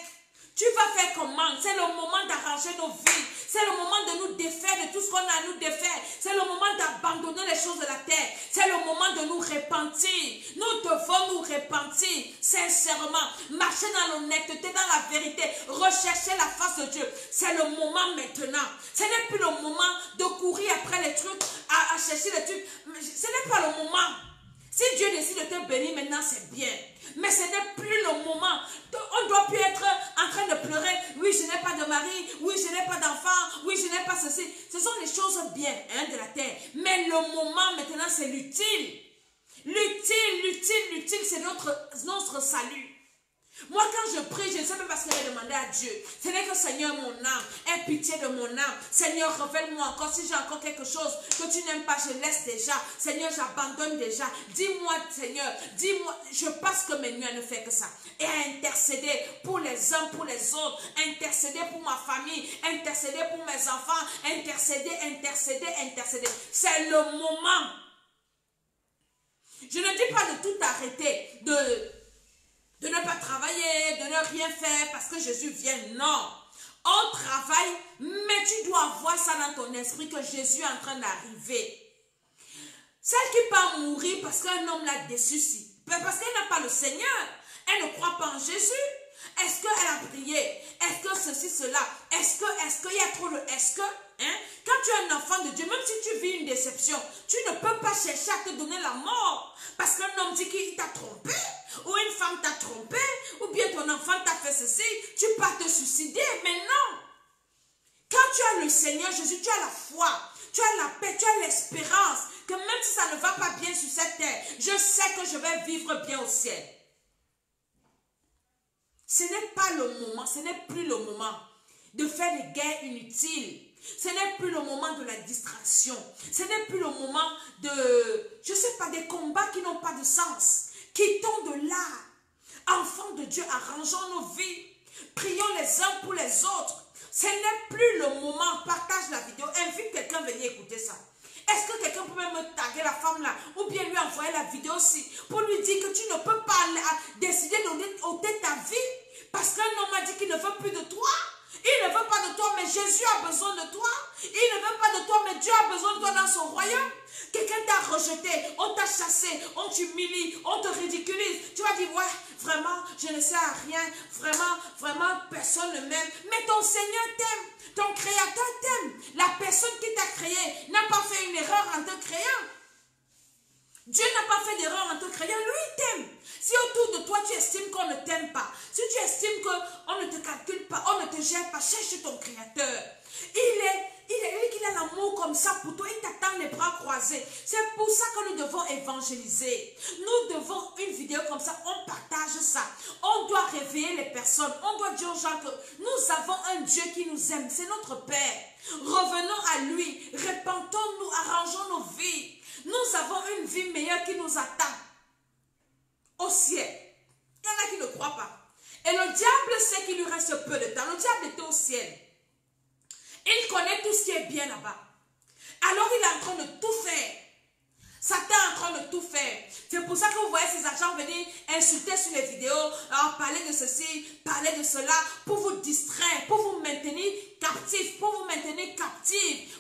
Tu vas faire comment? C'est le moment d'arranger nos vies. C'est le moment de nous défaire de tout ce qu'on a à nous défaire. C'est le moment d'abandonner les choses de la terre. C'est le moment de nous repentir. Nous devons nous repentir sincèrement. Marcher dans l'honnêteté, dans la vérité. Rechercher la face de Dieu. C'est le moment maintenant. Ce n'est plus le moment de courir après les trucs, à chercher les trucs. Ce n'est pas le moment. Si Dieu décide de te bénir maintenant, c'est bien. Mais ce n'est plus le moment. On ne doit plus être en train de pleurer. Oui, je n'ai pas de mari. Oui, je n'ai pas d'enfant. Oui, je n'ai pas ceci. Ce sont des choses bien de la terre. Mais le moment maintenant, c'est l'utile. L'utile, c'est notre salut. Moi, quand je prie, je ne sais pas parce que j'ai demandé à Dieu. Ce n'est que Seigneur, mon âme, aie pitié de mon âme. Seigneur, révèle-moi encore. Si j'ai encore quelque chose que tu n'aimes pas, je laisse déjà. Seigneur, j'abandonne déjà. Dis-moi, Seigneur, dis-moi. Je passe que mes nuits ne fait que ça. Et à intercéder pour les uns, pour les autres. Intercéder pour ma famille. Intercéder pour mes enfants. Intercéder. C'est le moment. Je ne dis pas de tout arrêter, de ne pas travailler, de ne rien faire parce que Jésus vient. Non. On travaille, mais tu dois avoir ça dans ton esprit que Jésus est en train d'arriver. Celle qui part mourir parce qu'un homme l'a déçu, parce qu'elle n'a pas le Seigneur. Elle ne croit pas en Jésus. Est-ce qu'elle a prié? Est-ce que ceci, cela? Est-ce qu'il y a trop de est-ce que? Quand tu es un enfant de Dieu, même si tu vis une déception, tu ne peux pas chercher à te donner la mort. Parce qu'un homme dit qu'il t'a trompé, ou une femme t'a trompé, ou bien ton enfant t'a fait ceci, tu pars te suicider. Mais non. Quand tu as le Seigneur Jésus, tu as la foi, tu as la paix, tu as l'espérance, que même si ça ne va pas bien sur cette terre, je sais que je vais vivre bien au ciel. Ce n'est pas le moment, ce n'est plus le moment de faire des guerres inutiles. Ce n'est plus le moment de la distraction. Ce n'est plus le moment de, je ne sais pas, des combats qui n'ont pas de sens. Quittons de là. Enfants de Dieu, arrangeons nos vies. Prions les uns pour les autres. Ce n'est plus le moment. Partage la vidéo. Invite quelqu'un à venir écouter ça. Est-ce que quelqu'un peut même me taguer la femme là ou bien lui envoyer la vidéo aussi pour lui dire que tu ne peux pas décider d'ôter ta vie parce qu'un homme a dit qu'il ne veut plus de toi. Il ne veut pas de toi, mais Jésus a besoin de toi. Il ne veut pas de toi, mais Dieu a besoin de toi dans son royaume. Quelqu'un t'a rejeté, on t'a chassé, on t'humilie, on te ridiculise. Tu vas dire, ouais, vraiment, je ne sers à rien. Vraiment, personne ne m'aime. Mais ton Seigneur t'aime. Ton Créateur t'aime. La personne qui t'a créé n'a pas fait une erreur en te créant. Dieu n'a pas fait d'erreur en te créant. Lui t'aime. Si autour de toi, tu estimes qu'on ne t'aime pas, si tu estimes qu'on ne te calcule pas, on ne te gère pas, cherche ton Créateur. Il a l'amour comme ça pour toi, il t'attend les bras croisés. C'est pour ça que nous devons évangéliser. Nous devons une vidéo comme ça, on partage ça. On doit réveiller les personnes. On doit dire aux gens que nous avons un Dieu qui nous aime. C'est notre Père. Revenons à lui. Repentons-nous, arrangeons nos vies. Nous avons une vie meilleure qui nous attend. Au ciel. Il y en a qui ne croient pas. Et le diable sait qu'il lui reste peu de temps. Le diable était au ciel. Il connaît tout ce qui est bien là-bas. Alors il est en train de tout faire. Satan est en train de tout faire. C'est pour ça que vous voyez ces agents venir insulter sur les vidéos, parler de ceci, parler de cela, pour vous distraire, pour vous maintenir captif,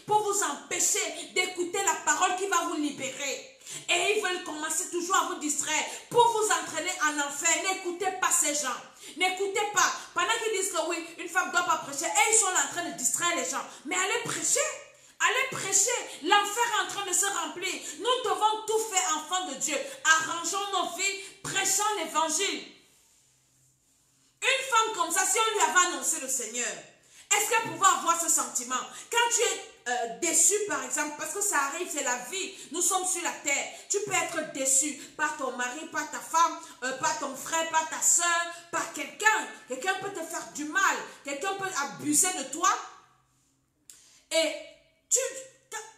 pour vous empêcher d'écouter la parole qui va vous libérer. Et ils veulent commencer toujours à vous distraire pour vous entraîner en enfer. N'écoutez pas ces gens. N'écoutez pas. Pendant qu'ils disent que oui, une femme ne doit pas prêcher, et ils sont en train de distraire les gens. Mais allez prêcher. Allez prêcher. L'enfer est en train de se remplir. Nous devons tout faire, enfants de Dieu. Arrangeons nos vies, prêchons l'évangile. Une femme comme ça, si on lui avait annoncé le Seigneur, est-ce qu'elle pouvait avoir ce sentiment? Quand tu es déçu par exemple, parce que ça arrive, c'est la vie, nous sommes sur la terre, tu peux être déçu par ton mari, par ta femme, par ton frère, par ta soeur, par quelqu'un. Quelqu'un peut te faire du mal, quelqu'un peut abuser de toi. Et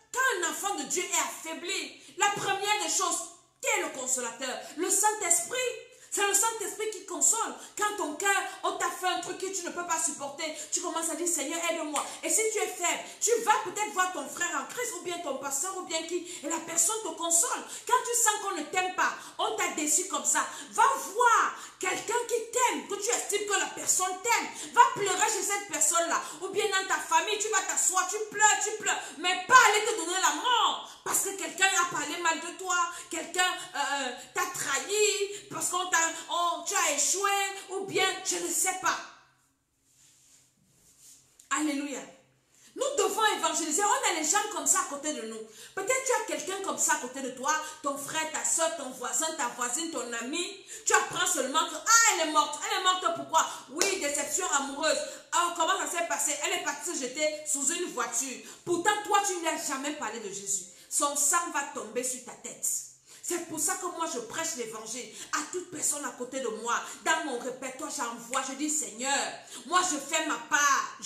quand un enfant de Dieu est affaibli, la première des choses, qui est le consolateur? Le Saint-Esprit. C'est le Saint-Esprit qui console. Quand ton cœur, on t'a fait un truc que tu ne peux pas supporter, tu commences à dire, Seigneur, aide-moi. Et si tu es faible, tu vas peut-être voir ton frère en Christ, ou bien ton pasteur, ou bien qui, et la personne te console. Quand tu sens qu'on ne t'aime pas, on t'a déçu comme ça, va voir quelqu'un qui t'aime, que tu estimes que la personne t'aime. Va pleurer chez cette personne-là. Ou bien dans ta famille, tu vas t'asseoir, tu pleures. Mais pas aller te donner la mort. Parce que quelqu'un a parlé mal de toi, quelqu'un t'a trahi, parce qu'on tu as échoué, ou bien je ne sais pas. Alléluia. Nous devons évangéliser. On a les gens comme ça à côté de nous. Peut-être tu as quelqu'un comme ça à côté de toi, ton frère, ta soeur, ton voisin, ta voisine, ton ami. Tu apprends seulement que, elle est morte. Elle est morte pourquoi? Oui, déception amoureuse. Alors, comment ça s'est passé? Elle est partie se jeter sous une voiture. Pourtant, toi, tu ne lui as jamais parlé de Jésus. Son sang va tomber sur ta tête. C'est pour ça que moi je prêche l'évangile à toute personne à côté de moi. Dans mon répertoire, j'envoie, je dis Seigneur, moi je fais ma part,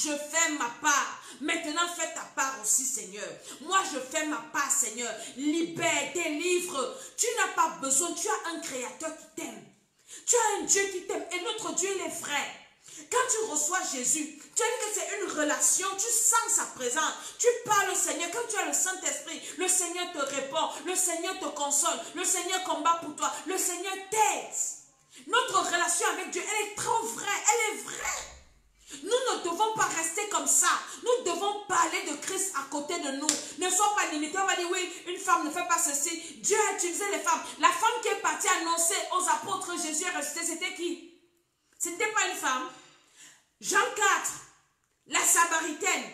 Maintenant fais ta part aussi Seigneur. Moi je fais ma part Seigneur. Libère, délivre. Tu n'as pas besoin, tu as un créateur qui t'aime. Tu as un Dieu qui t'aime et notre Dieu il est vrai. Quand tu reçois Jésus, tu as dit que c'est une relation, tu sens sa présence, tu parles au Seigneur. Quand tu as le Saint-Esprit, le Seigneur te répond, le Seigneur te console, le Seigneur combat pour toi, le Seigneur t'aide. Notre relation avec Dieu, elle est trop vraie, elle est vraie. Nous ne devons pas rester comme ça. Nous devons parler de Christ à côté de nous. Ne sois pas limité. On va dire, oui, une femme ne fait pas ceci. Dieu a utilisé les femmes. La femme qui est partie annoncer aux apôtres Jésus est ressuscité, c'était qui? Ce n'était pas une femme. Jean 4, la Samaritaine.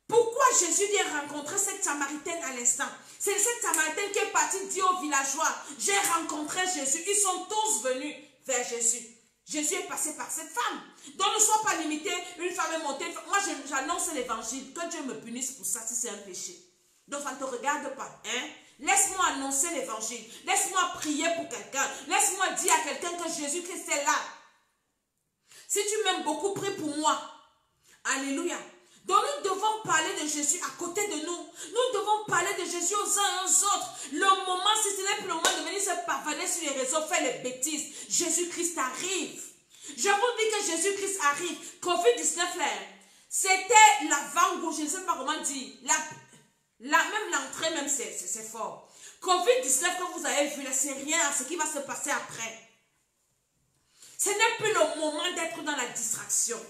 Pourquoi Jésus vient rencontrer cette Samaritaine à l'instant? C'est cette Samaritaine qui est partie dire aux villageois, j'ai rencontré Jésus. Ils sont tous venus vers Jésus. Jésus est passé par cette femme. Donc ne sois pas limité, une femme est montée. Moi j'annonce l'évangile, que Dieu me punisse pour ça si c'est un péché. Donc ça ne te regarde pas. Hein? Laisse-moi annoncer l'évangile. Laisse-moi prier pour quelqu'un. Laisse-moi dire à quelqu'un que Jésus-Christ est là. Si tu m'aimes beaucoup, prie pour moi. Alléluia. Donc nous devons parler de Jésus à côté de nous. Nous devons parler de Jésus aux uns et aux autres. Le moment, si ce n'est plus le moment de venir se pavaner sur les réseaux, faire les bêtises. Jésus-Christ arrive. Je vous dis que Jésus-Christ arrive. Covid-19 là, c'était l'avant-goût, je ne sais pas comment dire. Même l'entrée, même c'est fort. Covid-19 que vous avez vu là, c'est rien à ce qui va se passer après. Ce n'est plus le moment d'être dans la distraction.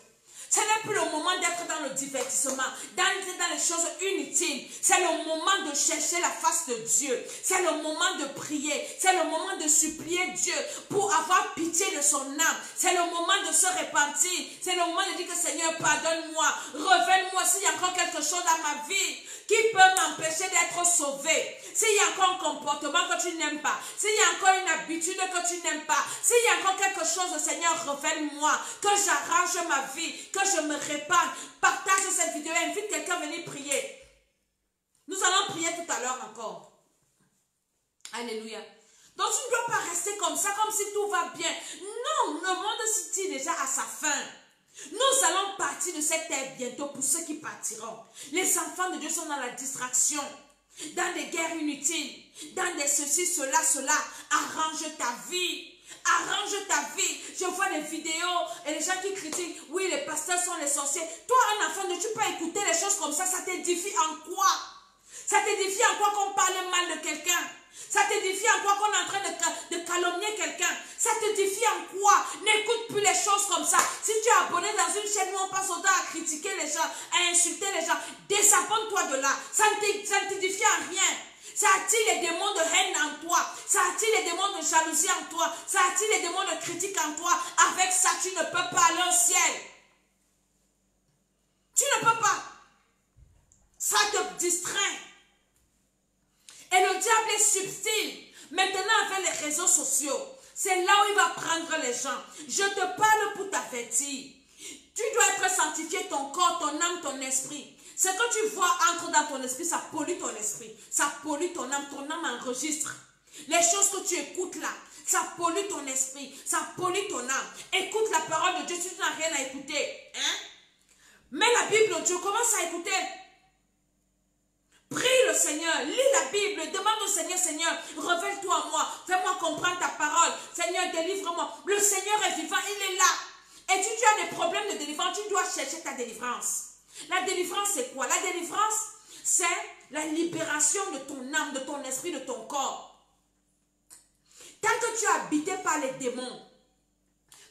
Ce n'est plus le moment d'être dans le divertissement, d'entrer dans les choses inutiles. C'est le moment de chercher la face de Dieu. C'est le moment de prier. C'est le moment de supplier Dieu pour avoir pitié de son âme. C'est le moment de se repentir. C'est le moment de dire que Seigneur, pardonne-moi. Reviens-moi s'il y a encore quelque chose dans ma vie qui peut m'empêcher d'être sauvé. S'il y a encore un comportement que tu n'aimes pas, s'il y a encore une habitude que tu n'aimes pas, s'il y a encore quelque chose, Seigneur, révèle-moi, que j'arrange ma vie, que je me répande. Partage cette vidéo, invite quelqu'un à venir prier. Nous allons prier tout à l'heure encore. Alléluia. Donc tu ne dois pas rester comme ça, comme si tout va bien. Non, le monde se tire déjà à sa fin. Nous allons partir de cette terre bientôt pour ceux qui partiront. Les enfants de Dieu sont dans la distraction, dans des guerres inutiles, dans des ceci, cela. Arrange ta vie. Arrange ta vie. Je vois des vidéos et les gens qui critiquent. Oui, les pasteurs sont les sorciers. Toi, un enfant de Dieu, tu peux écouter les choses comme ça. Ça t'édifie en quoi? Ça t'édifie en quoi qu'on parle mal de quelqu'un? Ça t'édifie en quoi qu'on est en train de calomnier quelqu'un? Ça t'édifie en quoi? N'écoute plus les choses comme ça. Si tu es abonné dans une chaîne où on passe autant à critiquer les gens, à insulter les gens, désabonne-toi de là. Ça ne t'édifie en rien. Ça attire les démons de haine en toi. Ça attire les démons de jalousie en toi. Ça attire les démons de critique en toi. Avec ça, tu ne peux pas aller au ciel. Tu ne peux pas. Ça te distrait. Et le diable est subtil. Maintenant, avec les réseaux sociaux, c'est là où il va prendre les gens. Je te parle pour t'avertir. Tu dois être sanctifié, ton corps, ton âme, ton esprit. Ce que tu vois entre dans ton esprit, ça pollue ton esprit. Ça pollue ton âme enregistre. Les choses que tu écoutes là, ça pollue ton esprit. Ça pollue ton âme. Écoute la parole de Dieu si tu n'as rien à écouter. Hein? Mets la Bible de Dieu, commence à écouter. Prie le Seigneur. Seigneur, lis la Bible, demande au Seigneur, Seigneur, révèle-toi à moi, fais-moi comprendre ta parole. Seigneur, délivre-moi. Le Seigneur est vivant, il est là. Et si tu as des problèmes de délivrance, tu dois chercher ta délivrance. La délivrance, c'est quoi? La délivrance, c'est la libération de ton âme, de ton esprit, de ton corps. Tant que tu es habité par les démons,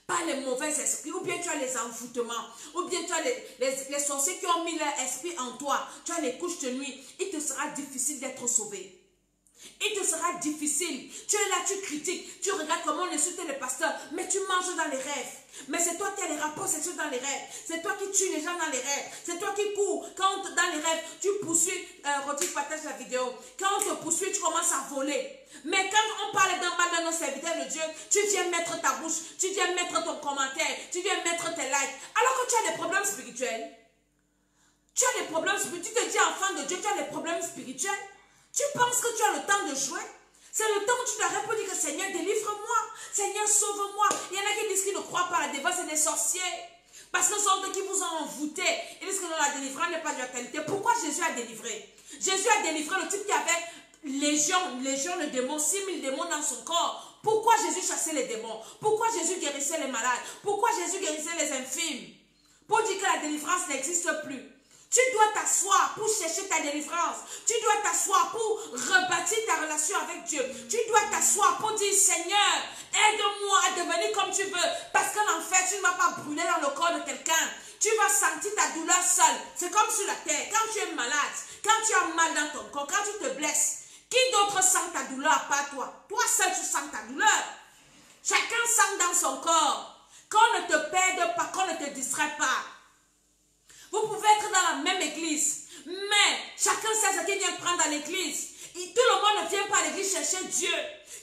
par les mauvais esprits, ou bien tu as les envoûtements, ou bien tu as les sorciers qui ont mis leur esprit en toi, tu as les couches de nuit, il te sera difficile d'être sauvé. Il te sera difficile. Tu es là, tu critiques, tu regardes comment on insulte les pasteurs, mais tu manges dans les rêves. Mais c'est toi qui as les rapports sexuels dans les rêves. C'est toi qui tues les gens dans les rêves. C'est toi qui cours. Quand dans les rêves, tu poursuis, Roti partage la vidéo. Quand on te poursuit, tu commences à voler. Mais quand on parle d'un mal de nos serviteurs de Dieu, tu viens mettre ta bouche, tu viens mettre ton commentaire, tu viens mettre tes likes. Alors que tu as des problèmes spirituels. Tu as des problèmes spirituels. Tu te dis enfant de Dieu, tu as des problèmes spirituels. Tu penses que tu as le temps de jouer? C'est le temps où tu dois répondre que Seigneur, délivre-moi. Seigneur, sauve-moi. Il y en a qui disent qu'ils ne croient pas à la délivrance, c'est des sorciers. Parce que ce sont eux qui vous ont envoûté. Ils disent que non, la délivrance n'est pas de la qualité. Pourquoi Jésus a délivré? Jésus a délivré le type qui avait légion de démons, 6000 démons dans son corps. Pourquoi Jésus chassait les démons? Pourquoi Jésus guérissait les malades? Pourquoi Jésus guérissait les infirmes? Pour dire que la délivrance n'existe plus. Tu dois t'asseoir pour chercher ta délivrance. Tu dois t'asseoir pour rebâtir ta relation avec Dieu. Tu dois t'asseoir pour dire, Seigneur, aide-moi à devenir comme tu veux. Parce que l'enfer, tu ne vas pas brûler dans le corps de quelqu'un. Tu vas sentir ta douleur seule. C'est comme sur la terre. Quand tu es malade, quand tu as mal dans ton corps, quand tu te blesses, qui d'autre sent ta douleur à part toi? Toi seul, tu sens ta douleur. Chacun sent dans son corps. Qu'on ne te perde pas, qu'on ne te distrait pas. Vous pouvez être dans la même église, mais chacun sait ce qu'il vient prendre dans l'église. Tout le monde ne vient pas à l'église chercher Dieu.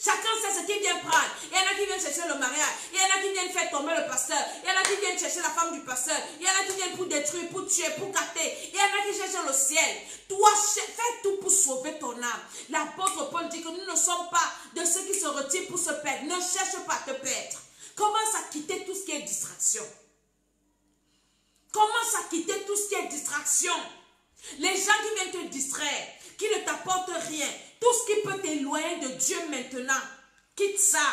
Chacun sait ce qu'il vient prendre. Il y en a qui viennent chercher le mariage. Il y en a qui viennent faire tomber le pasteur. Il y en a qui viennent chercher la femme du pasteur. Il y en a qui viennent pour détruire, pour tuer, pour capter. Il y en a qui cherchent le ciel. Toi, fais tout pour sauver ton âme. L'apôtre Paul dit que nous ne sommes pas de ceux qui se retirent pour se perdre. Ne cherche pas à te perdre. Commence à quitter tout ce qui est distraction. Commence à quitter tout ce qui est distraction. Les gens qui viennent te distraire, qui ne t'apportent rien, tout ce qui peut t'éloigner de Dieu maintenant, quitte ça.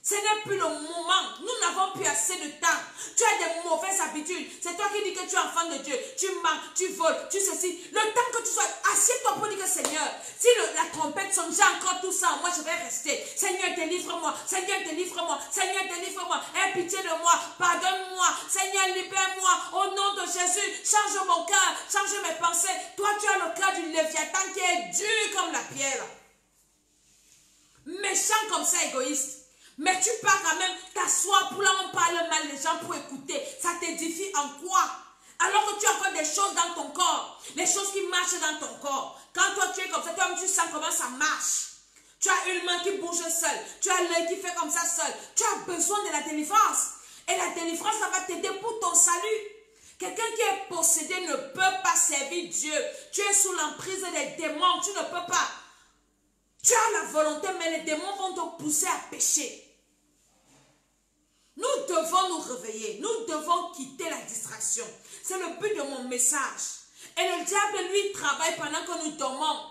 Ce n'est plus le moment. Nous n'avons plus assez de temps. Tu as des mauvaises habitudes. C'est toi qui dis que tu es enfant de Dieu. Tu mens, tu voles, tu ceci. Le temps que tu sois, assieds-toi pour dire que Seigneur, si la trompette sonne, j'ai encore tout ça, moi je vais rester. Seigneur, délivre-moi. Seigneur, délivre-moi. Seigneur, délivre-moi. Aie pitié de moi. Pardonne-moi. Seigneur, libère-moi. Au nom de Jésus, change mon cœur, change mes pensées. Toi, tu as le cœur du Léviathan qui est dur comme la pierre. Méchant comme ça, égoïste. Mais tu pars quand même t'asseoir pour là on parle mal les gens pour écouter. Ça t'édifie en quoi? Alors que tu as encore des choses dans ton corps. Les choses qui marchent dans ton corps. Quand toi tu es comme ça, toi tu sens comment ça marche. Tu as une main qui bouge seule. Tu as l'œil qui fait comme ça seul. Tu as besoin de la délivrance. Et la délivrance, ça va t'aider pour ton salut. Quelqu'un qui est possédé ne peut pas servir Dieu. Tu es sous l'emprise des démons. Tu ne peux pas. Tu as la volonté, mais les démons vont te pousser à pécher. Nous devons nous réveiller. Nous devons quitter la distraction. C'est le but de mon message. Et le diable, lui, il travaille pendant que nous dormons.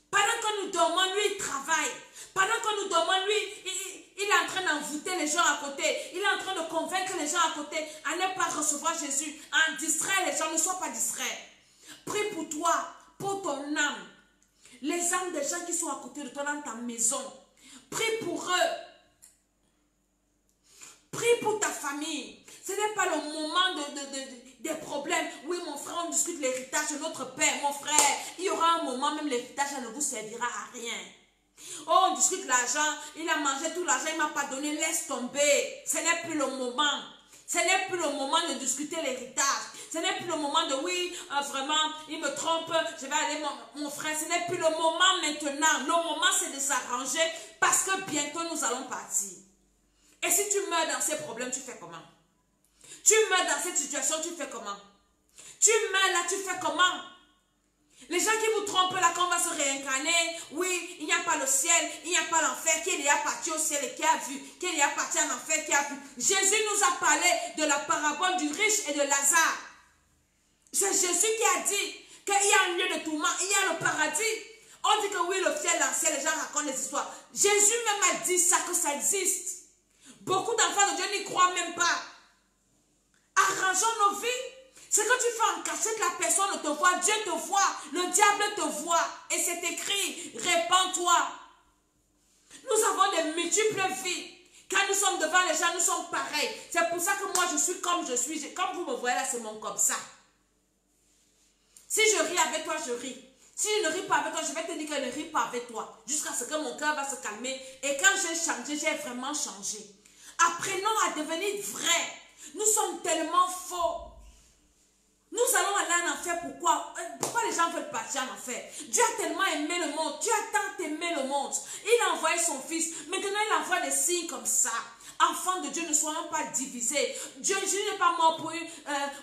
Pendant que nous dormons, lui, il travaille. Pendant que nous dormons, lui, il est en train d'envoûter les gens à côté. Il est en train de convaincre les gens à côté à ne pas recevoir Jésus. À distraire les gens. Ne sois pas distrait. Prie pour toi, pour ton âme. Les âmes des gens qui sont à côté de toi dans ta maison. Prie pour eux. Prie pour ta famille. Ce n'est pas le moment des problèmes. Oui, mon frère, on discute l'héritage de notre père. Mon frère, il y aura un moment, même l'héritage ne vous servira à rien. Oh, on discute l'argent. Il a mangé tout l'argent, il ne m'a pas donné. Laisse tomber. Ce n'est plus le moment. Ce n'est plus le moment de discuter l'héritage. Ce n'est plus le moment de oui, vraiment, il me trompe, je vais aller mon frère. Ce n'est plus le moment maintenant. Le moment, c'est de s'arranger parce que bientôt, nous allons partir. Et si tu meurs dans ces problèmes, tu fais comment? Tu meurs dans cette situation, tu fais comment? Tu meurs là, tu fais comment? Les gens qui vous trompent là, qu'on va se réincarner, oui, il n'y a pas le ciel, il n'y a pas l'enfer, qui est déjà parti au ciel et qui a vu, qui est déjà parti en enfer, qui a vu. Jésus nous a parlé de la parabole du riche et de Lazare. C'est Jésus qui a dit qu'il y a un lieu de tourment, il y a le paradis. On dit que oui, le ciel, l'ancien, les gens racontent des histoires. Jésus même a dit ça, que ça existe. Beaucoup d'enfants de Dieu n'y croient même pas. Arrangeons nos vies. Ce que tu fais en cachette, la personne ne te voit, Dieu te voit, le diable te voit. Et c'est écrit, répands-toi. Nous avons des multiples vies. Quand nous sommes devant les gens, nous sommes pareils. C'est pour ça que moi, je suis comme je suis. Comme vous me voyez là, c'est mon comme ça. Si je ris avec toi, je ris. Si je ne ris pas avec toi, je vais te dire que je ne ris pas avec toi. Jusqu'à ce que mon cœur va se calmer. Et quand j'ai changé, j'ai vraiment changé. Apprenons à devenir vrais. Nous sommes tellement faux. Nous allons aller en enfer. Pourquoi? Pourquoi les gens veulent partir en enfer? Dieu a tellement aimé le monde. Dieu a tant aimé le monde. Il a envoyé son fils. Maintenant, il envoie des signes comme ça. Enfants de Dieu, ne soyons pas divisés. Dieu n'est pas mort pour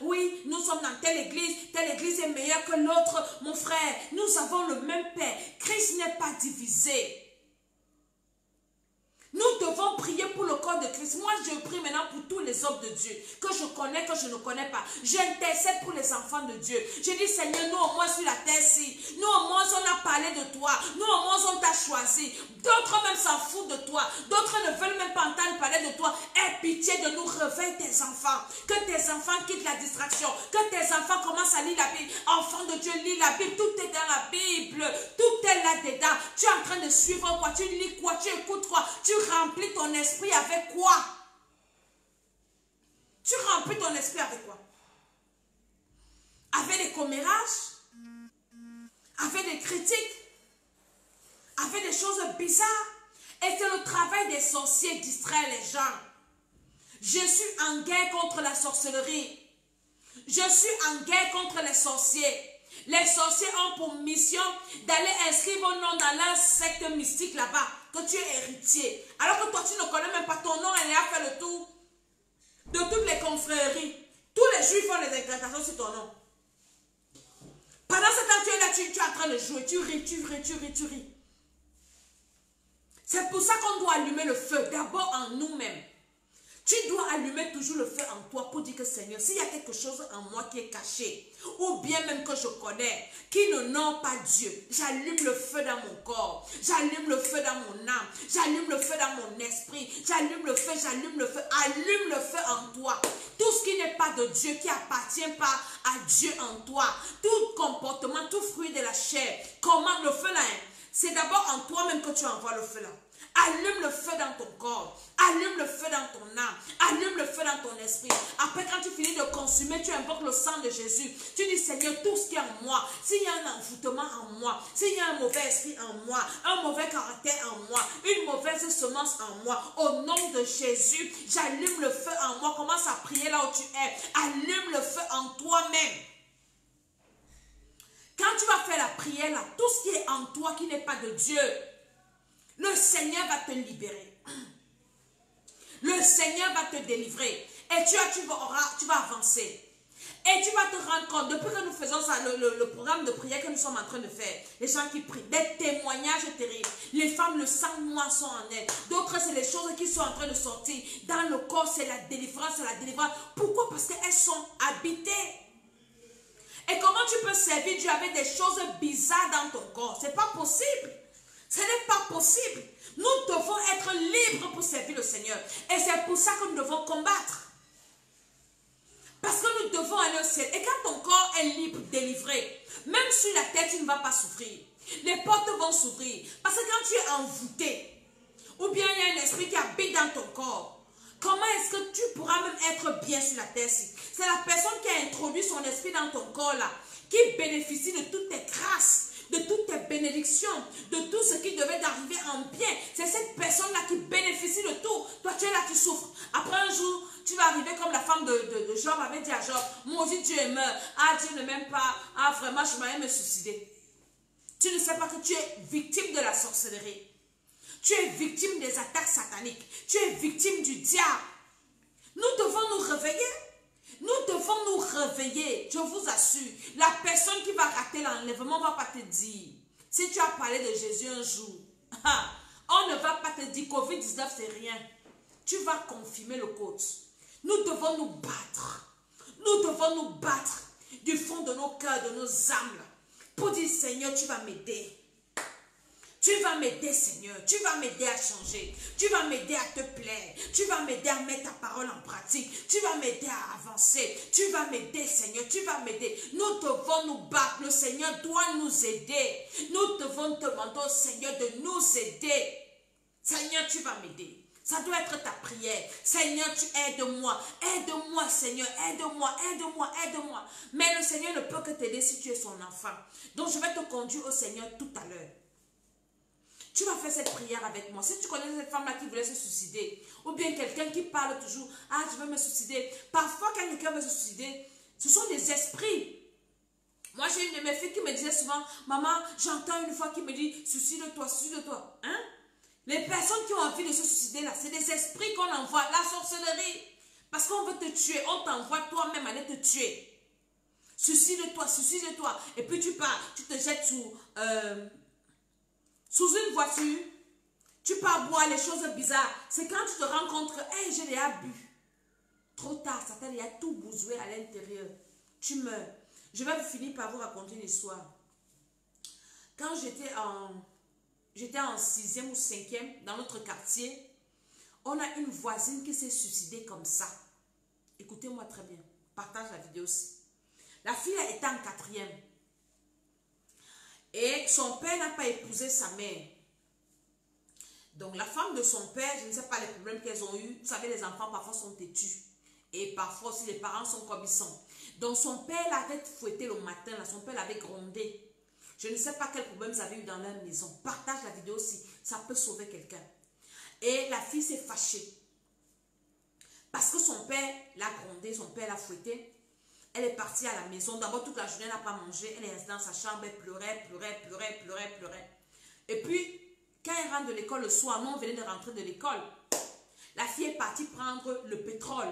oui, nous sommes dans telle église est meilleure que l'autre. Mon frère, nous avons le même Père. Christ n'est pas divisé. Nous devons prier pour le corps de Christ. Moi, je prie maintenant pour tous les hommes de Dieu, que je connais, que je ne connais pas. J'intercède pour les enfants de Dieu. Je dis, Seigneur, nous au moins sur la terre-ci, nous au moins on a parlé de toi, nous au moins on t'a choisi. D'autres même s'en foutent de toi, d'autres ne veulent même pas entendre parler de toi. Aie pitié de nous, réveille tes enfants. Que tes enfants quittent la distraction, que tes enfants commencent à lire la Bible. Enfants de Dieu, lis la Bible, tout est dans la Bible, tout est là-dedans. Tu es en train de suivre quoi, tu lis quoi, tu écoutes quoi, tu remplis ton esprit avec quoi? Tu remplis ton esprit avec quoi? Avec des commérages? Avec des critiques? Avec des choses bizarres? Et c'est le travail des sorciers distraire les gens. Je suis en guerre contre la sorcellerie. Je suis en guerre contre les sorciers. Les sorciers ont pour mission d'aller inscrire mon nom dans la secte mystique là-bas, que tu es héritier. Alors que toi, tu ne connais même pas ton nom, elle a fait le tour de toutes les confréries. Tous les juifs font les incantations sur ton nom. Pendant ce temps, tu es là, tu es en train de jouer, tu ris, tu ris, tu ris, tu ris. C'est pour ça qu'on doit allumer le feu, d'abord en nous-mêmes. Tu dois allumer toujours le feu en toi pour dire que Seigneur, s'il y a quelque chose en moi qui est caché, ou bien même que je connais, qui ne nomme pas Dieu, j'allume le feu dans mon corps, j'allume le feu dans mon âme, j'allume le feu dans mon esprit, j'allume le feu, allume le feu en toi. Tout ce qui n'est pas de Dieu, qui n'appartient pas à Dieu en toi, tout comportement, tout fruit de la chair, comment le feu là, c'est d'abord en toi-même que tu envoies le feu là. Allume le feu dans ton corps, allume le feu dans ton âme, allume le feu dans ton esprit. Après, quand tu finis de consumer, tu invoques le sang de Jésus. Tu dis, Seigneur, tout ce qui est en moi, s'il y a un envoûtement en moi, s'il y a un mauvais esprit en moi, un mauvais caractère en moi, une mauvaise semence en moi, au nom de Jésus, j'allume le feu en moi. Commence à prier là où tu es. Allume le feu en toi-même. Quand tu vas faire la prière là, tout ce qui est en toi qui n'est pas de Dieu, le Seigneur va te libérer. Le Seigneur va te délivrer. Et tu vas avancer. Et tu vas te rendre compte, depuis que nous faisons ça, le programme de prière que nous sommes en train de faire, les gens qui prient, des témoignages terribles. Les femmes, le sang noir sont en elles. D'autres, c'est les choses qui sont en train de sortir. Dans le corps, c'est la délivrance, c'est la délivrance. Pourquoi? Parce qu'elles sont habitées. Et comment tu peux servir Dieu avec des choses bizarres dans ton corps? C'est pas possible. Ce n'est pas possible. Nous devons être libres pour servir le Seigneur. Et c'est pour ça que nous devons combattre. Parce que nous devons aller au ciel. Et quand ton corps est libre, délivré, même sur la terre, tu ne vas pas souffrir. Les portes vont s'ouvrir. Parce que quand tu es envoûté, ou bien il y a un esprit qui habite dans ton corps, comment est-ce que tu pourras même être bien sur la terre-ci? C'est la personne qui a introduit son esprit dans ton corps là, qui bénéficie de toutes tes grâces, de toutes tes bénédictions, de tout ce qui devait t'arriver en bien. C'est cette personne-là qui bénéficie de tout. Toi, tu es là, tu souffres. Après un jour, tu vas arriver comme la femme de Job avait dit à Job, moi aussi Dieu meurt. Ah, Dieu ne m'aime pas. Ah, vraiment, je m'allais me suicider. Tu ne sais pas que tu es victime de la sorcellerie. Tu es victime des attaques sataniques. Tu es victime du diable. Nous devons nous réveiller. Nous devons nous réveiller. Je vous assure, la personne qui va rater l'enlèvement ne va pas te dire. Si tu as parlé de Jésus un jour, on ne va pas te dire Covid-19 c'est rien. Tu vas confirmer le code. Nous devons nous battre. Nous devons nous battre du fond de nos cœurs, de nos âmes. pour dire, Seigneur, tu vas m'aider. Tu vas m'aider, Seigneur. Tu vas m'aider à changer. Tu vas m'aider à te plaire. Tu vas m'aider à mettre ta parole en pratique. Tu vas m'aider à avancer. Tu vas m'aider, Seigneur. Tu vas m'aider. Nous devons nous battre. Le Seigneur doit nous aider. Nous devons demander au Seigneur de nous aider. Seigneur, tu vas m'aider. Ça doit être ta prière. Seigneur, tu aides-moi. Aide-moi, Seigneur. Aide-moi, aide-moi, aide-moi. Mais le Seigneur ne peut que t'aider si tu es son enfant. Donc, je vais te conduire au Seigneur tout à l'heure. Tu vas faire cette prière avec moi. Si tu connais cette femme-là qui voulait se suicider, ou bien quelqu'un qui parle toujours, ah, je veux me suicider. Parfois, quand quelqu'un veut se suicider, ce sont des esprits. Moi, j'ai une de mes filles qui me disait souvent, maman, j'entends une fois qui me dit, suicide-toi, suicide-toi. Hein? Les personnes qui ont envie de se suicider là, c'est des esprits qu'on envoie, la sorcellerie. Parce qu'on veut te tuer, on t'envoie toi-même aller te tuer. Suicide-toi, suicide-toi. Et puis tu pars, tu te jettes sous une voiture, tu pars boire les choses bizarres. C'est quand tu te rends compte que, hey, j'ai déjà bu. Trop tard, Satan, il a tout bousoué à l'intérieur. Tu meurs. Je vais finir par vous raconter une histoire. Quand j'étais en 6e ou 5e dans notre quartier, on a une voisine qui s'est suicidée comme ça. Écoutez-moi très bien. Partage la vidéo aussi. La fille était en 4e. Et son père n'a pas épousé sa mère. Donc la femme de son père, je ne sais pas les problèmes qu'elles ont eus. Vous savez, les enfants parfois sont têtus. Et parfois aussi les parents sont comme ils sont. Donc son père l'avait fouetté le matin, là, son père l'avait grondé. Je ne sais pas quel problème vous avez eu dans leur maison. Partage la vidéo aussi, ça peut sauver quelqu'un. Et la fille s'est fâchée. Parce que son père l'a grondé, son père l'a fouetté. Elle est partie à la maison. D'abord, toute la journée, elle n'a pas mangé. Elle est restée dans sa chambre. Elle pleurait, pleurait, pleurait, pleurait, pleurait. Et puis, quand elle rentre de l'école le soir, nous, on venait de rentrer de l'école. La fille est partie prendre le pétrole.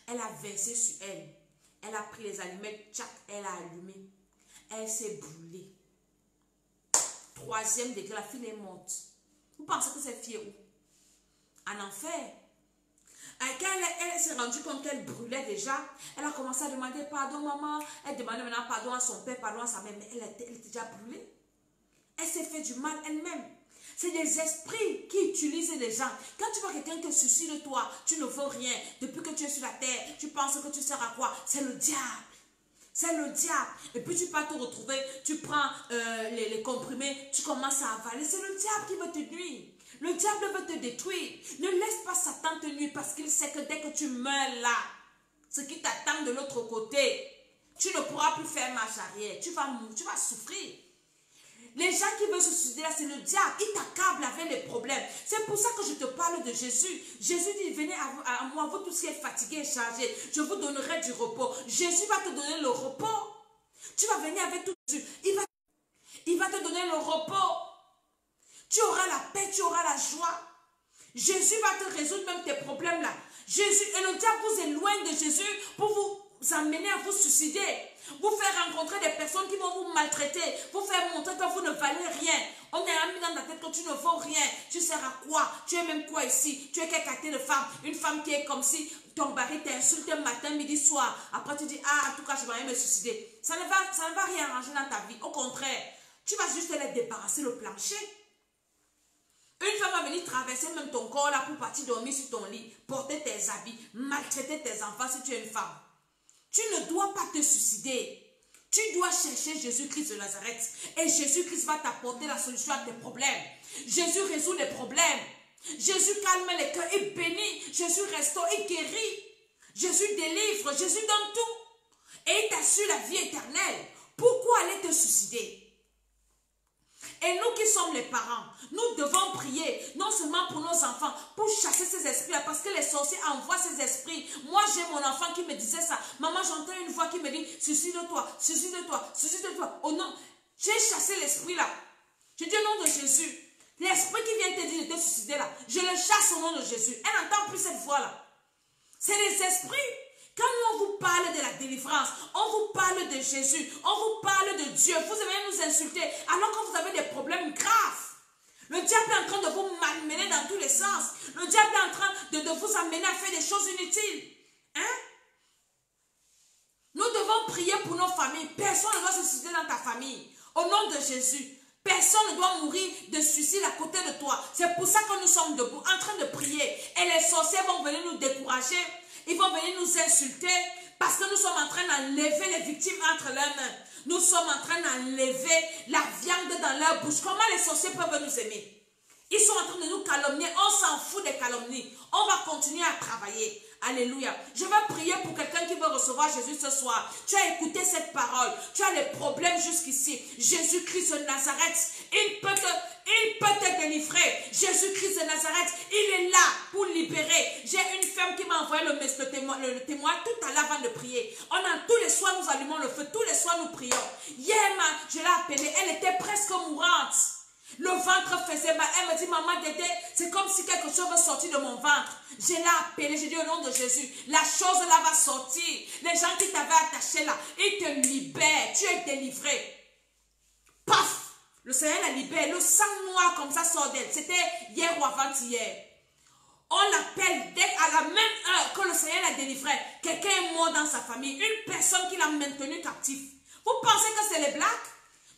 Elle a versé sur elle. Elle a pris les allumettes. Tchac, elle a allumé. Elle s'est brûlée. 3e degré, la fille est morte. Vous pensez que cette fille est où? En enfer. Quand elle s'est rendue compte qu'elle brûlait déjà, elle a commencé à demander pardon, maman. Elle demandait maintenant pardon à son père, pardon à sa mère, mais elle était déjà brûlée. Elle s'est fait du mal elle-même. C'est des esprits qui utilisent les gens. Quand tu vois quelqu'un qui suicide toi, tu ne vaux rien. Depuis que tu es sur la terre, tu penses que tu sers à quoi? C'est le diable. C'est le diable. Et puis tu pars te retrouver, tu prends les comprimés, tu commences à avaler. C'est le diable qui veut te nuire. Le diable veut te détruire. Ne laisse pas Satan te nuire parce qu'il sait que dès que tu meurs là, ce qui t'attend de l'autre côté, tu ne pourras plus faire marche arrière. Tu vas souffrir. Les gens qui veulent se suicider là, c'est le diable. Il t'accable avec les problèmes. C'est pour ça que je te parle de Jésus. Jésus dit, venez à moi, vous tous qui êtes fatigués et chargés. Je vous donnerai du repos. Jésus va te donner le repos. Tu vas venir avec tout Jésus. Il va te donner le repos. Tu auras la paix, tu auras la joie. Jésus va te résoudre même tes problèmes là. Jésus, et le diable vous éloigne de Jésus pour vous amener à vous suicider. Vous faire rencontrer des personnes qui vont vous maltraiter. Vous faire montrer que vous ne valez rien. On est mis dans ta tête que tu ne vaux rien. Tu sers à quoi? Tu es même quoi ici? Tu es quelle qualité de femme? Une femme qui est comme si ton mari t'insulte matin, midi, soir. Après tu dis, ah en tout cas je vais me suicider. Ça ne va rien arranger dans ta vie. Au contraire, tu vas juste aller débarrasser le plancher. Une femme va venir traverser même ton corps là pour partir dormir sur ton lit, porter tes habits, maltraiter tes enfants si tu es une femme. Tu ne dois pas te suicider. Tu dois chercher Jésus-Christ de Nazareth. Et Jésus-Christ va t'apporter la solution à tes problèmes. Jésus résout les problèmes. Jésus calme les cœurs et bénit. Jésus restaure et guérit. Jésus délivre. Jésus donne tout. Et il t'assure la vie éternelle. Pourquoi aller te suicider? Et nous qui sommes les parents, nous devons prier, non seulement pour nos enfants, pour chasser ces esprits-là, parce que les sorciers envoient ces esprits. Moi, j'ai mon enfant qui me disait ça. Maman, j'entends une voix qui me dit, suicide-toi, suicide-toi, suicide-toi. Oh non, j'ai chassé l'esprit-là. Je dis au nom de Jésus, l'esprit qui vient te dire de te suicider là, je le chasse au nom de Jésus. Elle n'entend plus cette voix-là. C'est les esprits. Quand on vous parle de la délivrance, on vous parle de Jésus, on vous parle de Dieu, vous allez nous insulter alors que vous avez des problèmes graves. Le diable est en train de vous malmener dans tous les sens. Le diable est en train de vous amener à faire des choses inutiles. Hein? Nous devons prier pour nos familles. Personne ne doit se suicider dans ta famille. Au nom de Jésus. Personne ne doit mourir de suicide à côté de toi. C'est pour ça que nous sommes debout, en train de prier. Et les sorciers vont venir nous décourager. Ils vont venir nous insulter. Parce que nous sommes en train d'enlever les victimes entre leurs mains. Nous sommes en train d'enlever la viande dans leur bouche. Comment les sorciers peuvent nous aimer? Ils sont en train de nous calomnier. On s'en fout des calomnies. On va continuer à travailler. Alléluia. Je vais prier pour quelqu'un qui veut recevoir Jésus ce soir. Tu as écouté cette parole. Tu as les problèmes jusqu'ici. Jésus-Christ de Nazareth, il peut te délivrer. Jésus-Christ de Nazareth, il est là pour libérer. J'ai une femme qui m'a envoyé le témoin tout à l'heure avant de prier. Tous les soirs, nous allumons le feu. Tous les soirs, nous prions. Hier, je l'ai appelée. Elle était presque mourante. Le ventre faisait mal. Elle me dit, maman Dédé, c'est comme si quelque chose veut sortir de mon ventre. Je l'ai appelé, j'ai dit au nom de Jésus, la chose là va sortir. Les gens qui t'avaient attaché là, ils te libèrent. Tu es délivré. Paf! Le Seigneur la libère. Le sang noir comme ça sort d'elle. C'était hier ou avant-hier. On l'appelle dès à la même heure que le Seigneur la délivrait. Quelqu'un est mort dans sa famille. Une personne qui l'a maintenu captif. Vous pensez que c'est les blagues?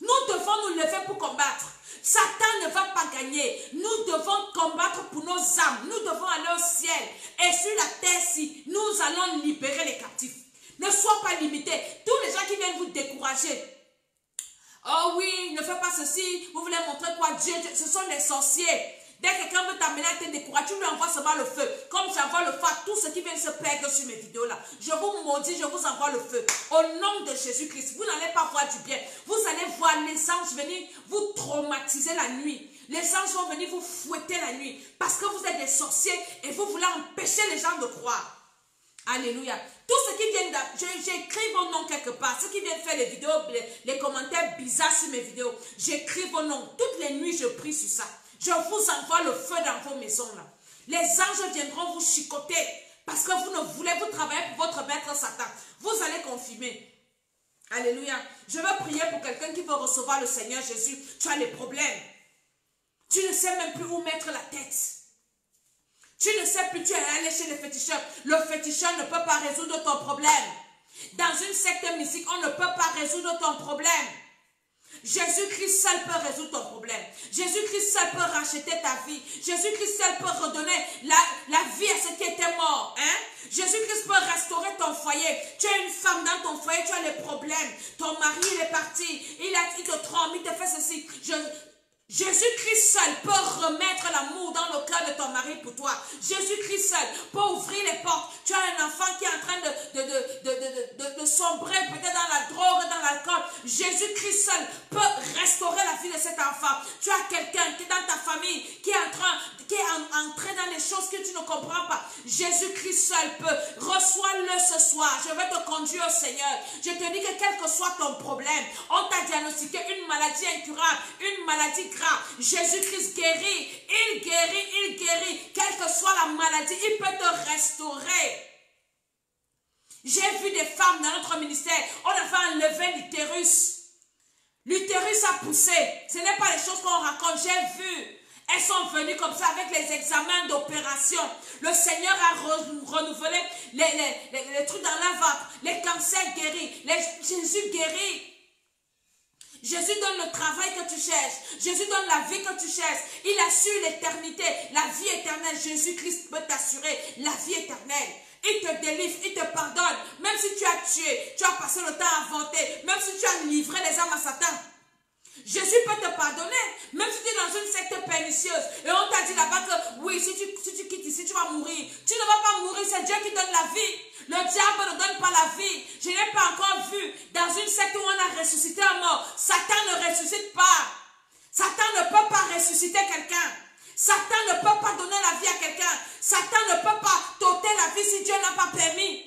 Nous devons nous lever pour combattre. Satan ne va pas gagner. Nous devons combattre pour nos âmes. Nous devons aller au ciel. Et sur la terre-ci, nous allons libérer les captifs. Ne sois pas limité. Tous les gens qui viennent vous décourager. Oh oui, ne fais pas ceci. Vous voulez montrer quoi? Dieu, ce sont les sorciers. Dès que quelqu'un veut t'amener à te décourager, tu lui envoies seulement le feu. Comme j'envoie le feu à tous ceux qui viennent se perdre sur mes vidéos là. Je vous maudis, je vous envoie le feu. Au nom de Jésus-Christ, vous n'allez pas voir du bien. Vous allez voir les anges venir vous traumatiser la nuit. Les anges vont venir vous fouetter la nuit. Parce que vous êtes des sorciers et vous voulez empêcher les gens de croire. Alléluia. Tous ceux qui viennent, j'écris vos noms quelque part. Ceux qui viennent faire les vidéos, les commentaires bizarres sur mes vidéos, j'écris vos noms. Toutes les nuits, je prie sur ça. Je vous envoie le feu dans vos maisons là. Les anges viendront vous chicoter parce que vous ne voulez, vous travailler pour votre maître Satan. Vous allez confirmer. Alléluia. Je veux prier pour quelqu'un qui veut recevoir le Seigneur Jésus. Tu as des problèmes. Tu ne sais même plus où mettre la tête. Tu ne sais plus, tu es allé chez le féticheur. Le féticheur ne peut pas résoudre ton problème. Dans une secte mystique, on ne peut pas résoudre ton problème. Jésus-Christ seul peut résoudre ton problème. Jésus-Christ seul peut racheter ta vie. Jésus-Christ seul peut redonner la vie à ceux qui étaient morts. Hein? Jésus-Christ peut restaurer ton foyer. Tu as une femme dans ton foyer, tu as des problèmes. Ton mari, il est parti. Il te trompe, il te fait ceci. Jésus-Christ seul peut remettre l'amour dans le cœur de ton mari pour toi. Jésus-Christ seul peut ouvrir les portes. Tu as un enfant qui est en train de sombrer peut-être dans la drogue, dans l'alcool. Jésus-Christ seul peut restaurer la vie de cet enfant. Tu as quelqu'un qui est dans ta famille, qui est entré dans les choses que tu ne comprends pas. Jésus-Christ seul peut. Reçois-le ce soir. Je vais te conduire au Seigneur. Je te dis que quel que soit ton problème, on t'a diagnostiqué une maladie incurable, une maladie grave. Jésus-Christ guérit, il guérit, quelle que soit la maladie, il peut te restaurer. J'ai vu des femmes dans notre ministère, on avait enlevé l'utérus. L'utérus a poussé, ce n'est pas les choses qu'on raconte, j'ai vu. Elles sont venues comme ça avec les examens d'opération. Le Seigneur a renouvelé les trucs dans la ventre, les cancers guéris, Jésus guérit. Jésus donne le travail que tu cherches. Jésus donne la vie que tu cherches. Il assure l'éternité, la vie éternelle. Jésus-Christ peut t'assurer la vie éternelle. Il te délivre, il te pardonne. Même si tu as tué, tu as passé le temps à vanter, même si tu as livré les âmes à Satan. Jésus peut te pardonner, même si tu es dans une secte pernicieuse. Et on t'a dit là-bas que oui, si tu quittes ici, tu vas mourir. Tu ne vas pas mourir, c'est Dieu qui donne la vie. Le diable ne donne pas la vie. Je n'ai pas encore vu dans une secte où on a ressuscité un mort. Satan ne ressuscite pas. Satan ne peut pas ressusciter quelqu'un. Satan ne peut pas donner la vie à quelqu'un. Satan ne peut pas t'ôter la vie si Dieu n'a pas permis.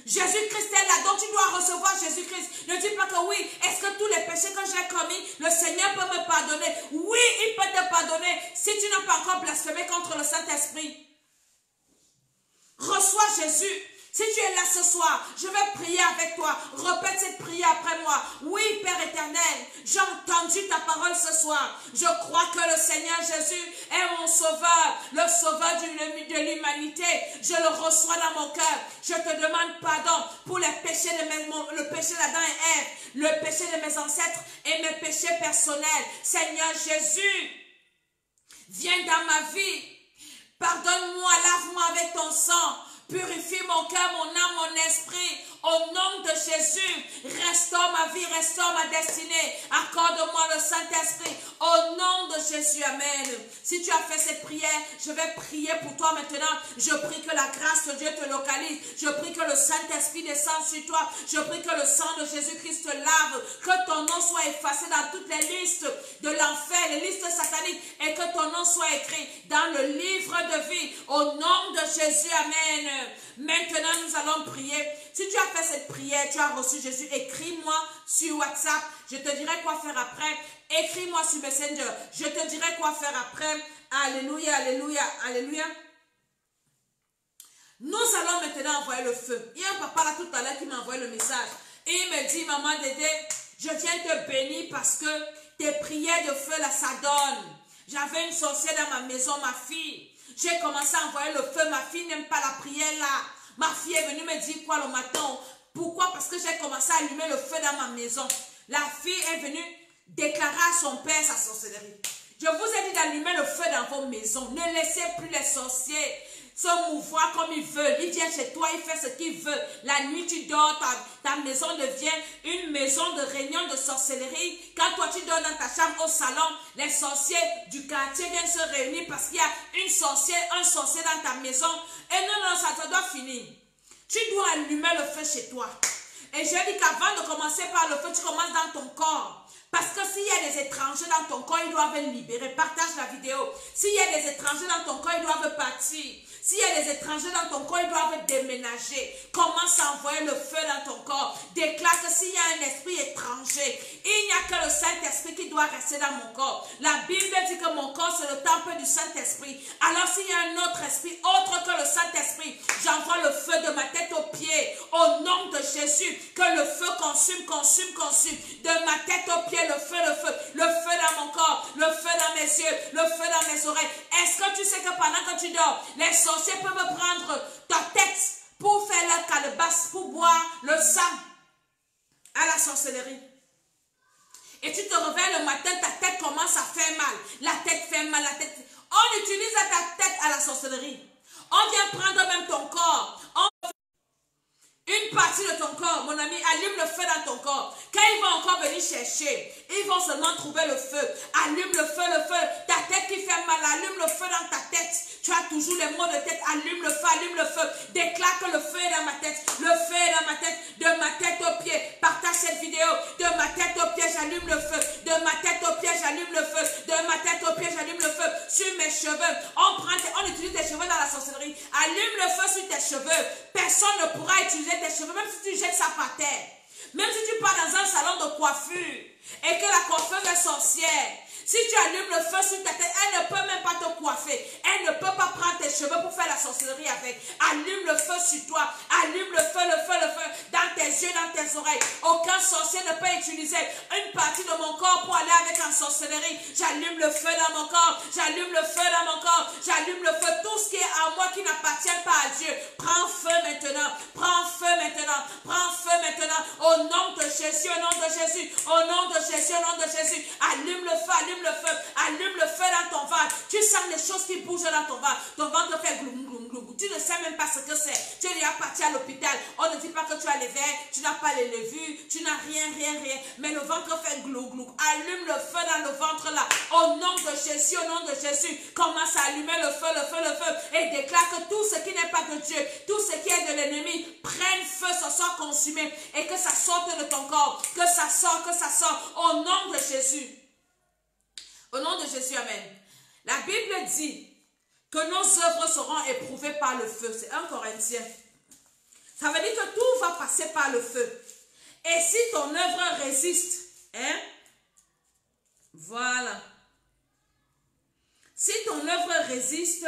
Jésus-Christ est là, donc tu dois recevoir Jésus-Christ. Ne dis pas que oui, est-ce que tous les péchés que j'ai commis, le Seigneur peut me pardonner? Oui, il peut te pardonner si tu n'as pas encore blasphémé contre le Saint-Esprit. Reçois Jésus. Si tu es là ce soir, je vais prier avec toi. Répète cette prière après moi. Oui, Père éternel, j'ai entendu ta parole ce soir. Je crois que le Seigneur Jésus est mon sauveur, le sauveur de l'humanité. Je le reçois dans mon cœur. Je te demande pardon pour les péchés le péché d'Adam et Ève, le péché de mes ancêtres et mes péchés personnels. Seigneur Jésus, viens dans ma vie. Pardonne-moi, lave-moi avec ton sang. Purifie mon cœur, mon âme, mon esprit. Au nom de Jésus, restaure ma vie, restaure ma destinée. Accorde-moi le Saint-Esprit. Au nom de Jésus, amen. Si tu as fait cette prière, je vais prier pour toi maintenant. Je prie que la grâce de Dieu te localise. Je prie que le Saint-Esprit descende sur toi. Je prie que le sang de Jésus-Christ te lave. Que ton nom soit effacé dans toutes les listes de l'enfer, les listes sataniques. Et que ton nom soit écrit dans le livre de vie. Au nom de Jésus, amen. Maintenant, nous allons prier. Si tu as fait cette prière, tu as reçu Jésus, écris-moi sur WhatsApp. Je te dirai quoi faire après. Écris-moi sur Messenger. Je te dirai quoi faire après. Alléluia, alléluia, alléluia. Nous allons maintenant envoyer le feu. Il y a un papa là tout à l'heure qui m'a envoyé le message. Et il me dit, maman Dédé, je viens te bénir parce que tes prières de feu là, ça donne. J'avais une sorcière dans ma maison, ma fille. J'ai commencé à envoyer le feu. Ma fille n'aime pas la prière là. Ma fille est venue me dire quoi le matin? Pourquoi? Parce que j'ai commencé à allumer le feu dans ma maison. La fille est venue déclarer à son père sa sorcellerie. Je vous ai dit d'allumer le feu dans vos maisons. Ne laissez plus les sorciers se mouvoir comme ils veulent. Ils viennent chez toi, ils font ce qu'ils veulent. La nuit, tu dors, ta maison devient une maison de réunion de sorcellerie. Quand toi, tu dors dans ta chambre au salon, les sorciers du quartier viennent se réunir parce qu'il y a un sorcier dans ta maison. Et non, ça doit finir. Tu dois allumer le feu chez toi. Et je dis qu'avant de commencer par le feu, tu commences dans ton corps. Parce que s'il y a des étrangers dans ton corps, ils doivent être libérés. Partage la vidéo. S'il y a des étrangers dans ton corps, ils doivent partir. S'il y a des étrangers dans ton corps, ils doivent déménager. Commence à envoyer le feu dans ton corps. Déclare que s'il y a un esprit étranger, il n'y a que le Saint-Esprit qui doit rester dans mon corps. La Bible dit que mon corps, c'est le temple du Saint-Esprit. Alors s'il y a un autre esprit, autre que le Saint-Esprit, j'envoie le feu de ma tête aux pieds. Au nom de Jésus, que le feu consume. De ma tête aux pieds, le feu. Le feu dans mon corps, le feu dans mes yeux, le feu dans mes oreilles. Est-ce que tu sais que pendant que tu dors, les sorciers peuvent prendre ta tête pour faire leur calebasse, pour boire le sang à la sorcellerie? Et tu te réveilles le matin, ta tête commence à faire mal. La tête fait mal, On utilise ta tête à la sorcellerie. On vient prendre même ton corps. Une partie de ton corps, mon ami, allume le feu dans ton corps. Quand ils vont encore venir chercher, ils vont seulement trouver le feu. Allume le feu. Ta tête qui fait mal, allume le feu dans ta tête. Tu as toujours les maux de tête, allume le feu. Déclare que le feu est dans ma tête. Le feu est dans ma tête. De ma tête aux pieds. Partage cette vidéo. De ma tête aux pieds, j'allume le feu. De ma tête aux pieds, j'allume le feu. De ma tête aux pieds, j'allume le feu. Sur mes cheveux. On utilise tes cheveux dans la sorcellerie. Allume le feu sur tes cheveux. Personne ne pourra utiliser tes cheveux, même si tu jettes ça par terre. Même si tu pars dans un salon de coiffure et que la coiffeuse est sorcière, si tu allumes le feu sur ta tête, elle ne peut même pas te coiffer. Elle ne peut pas prendre tes cheveux pour faire la sorcellerie avec. Allume le feu sur toi. Allume le feu dans tes yeux, dans tes oreilles. Aucun sorcier ne peut utiliser une partie de mon corps pour aller avec en sorcellerie. J'allume le feu dans mon corps. J'allume le feu dans mon corps. J'allume le feu. Tout ce qui est à moi qui n'appartient pas à Dieu. Prends feu maintenant. Prends feu maintenant. Prends feu maintenant. Au nom de Jésus, au nom de Jésus. Au nom de Jésus, au nom de Jésus. Allume le feu. Allume le feu dans ton ventre. Tu sens les choses qui bougent dans ton ventre. Ton ventre fait gloum, gloum, gloum. Tu ne sais même pas ce que c'est. Tu es déjà parti à l'hôpital. On ne dit pas que tu as les verres, tu n'as pas les levures, tu n'as rien. Mais le ventre fait glou, glou. Allume le feu dans le ventre là. Au nom de Jésus, au nom de Jésus. Commence à allumer le feu. Et déclare que tout ce qui n'est pas de Dieu, tout ce qui est de l'ennemi, prenne feu, ça soit consumé. Et que ça sorte de ton corps. Que ça sorte. Au nom de Jésus. Au nom de Jésus, amen. La Bible dit que nos œuvres seront éprouvées par le feu. C'est 1 Corinthiens. Ça veut dire que tout va passer par le feu. Et si ton œuvre résiste, voilà. Si ton œuvre résiste,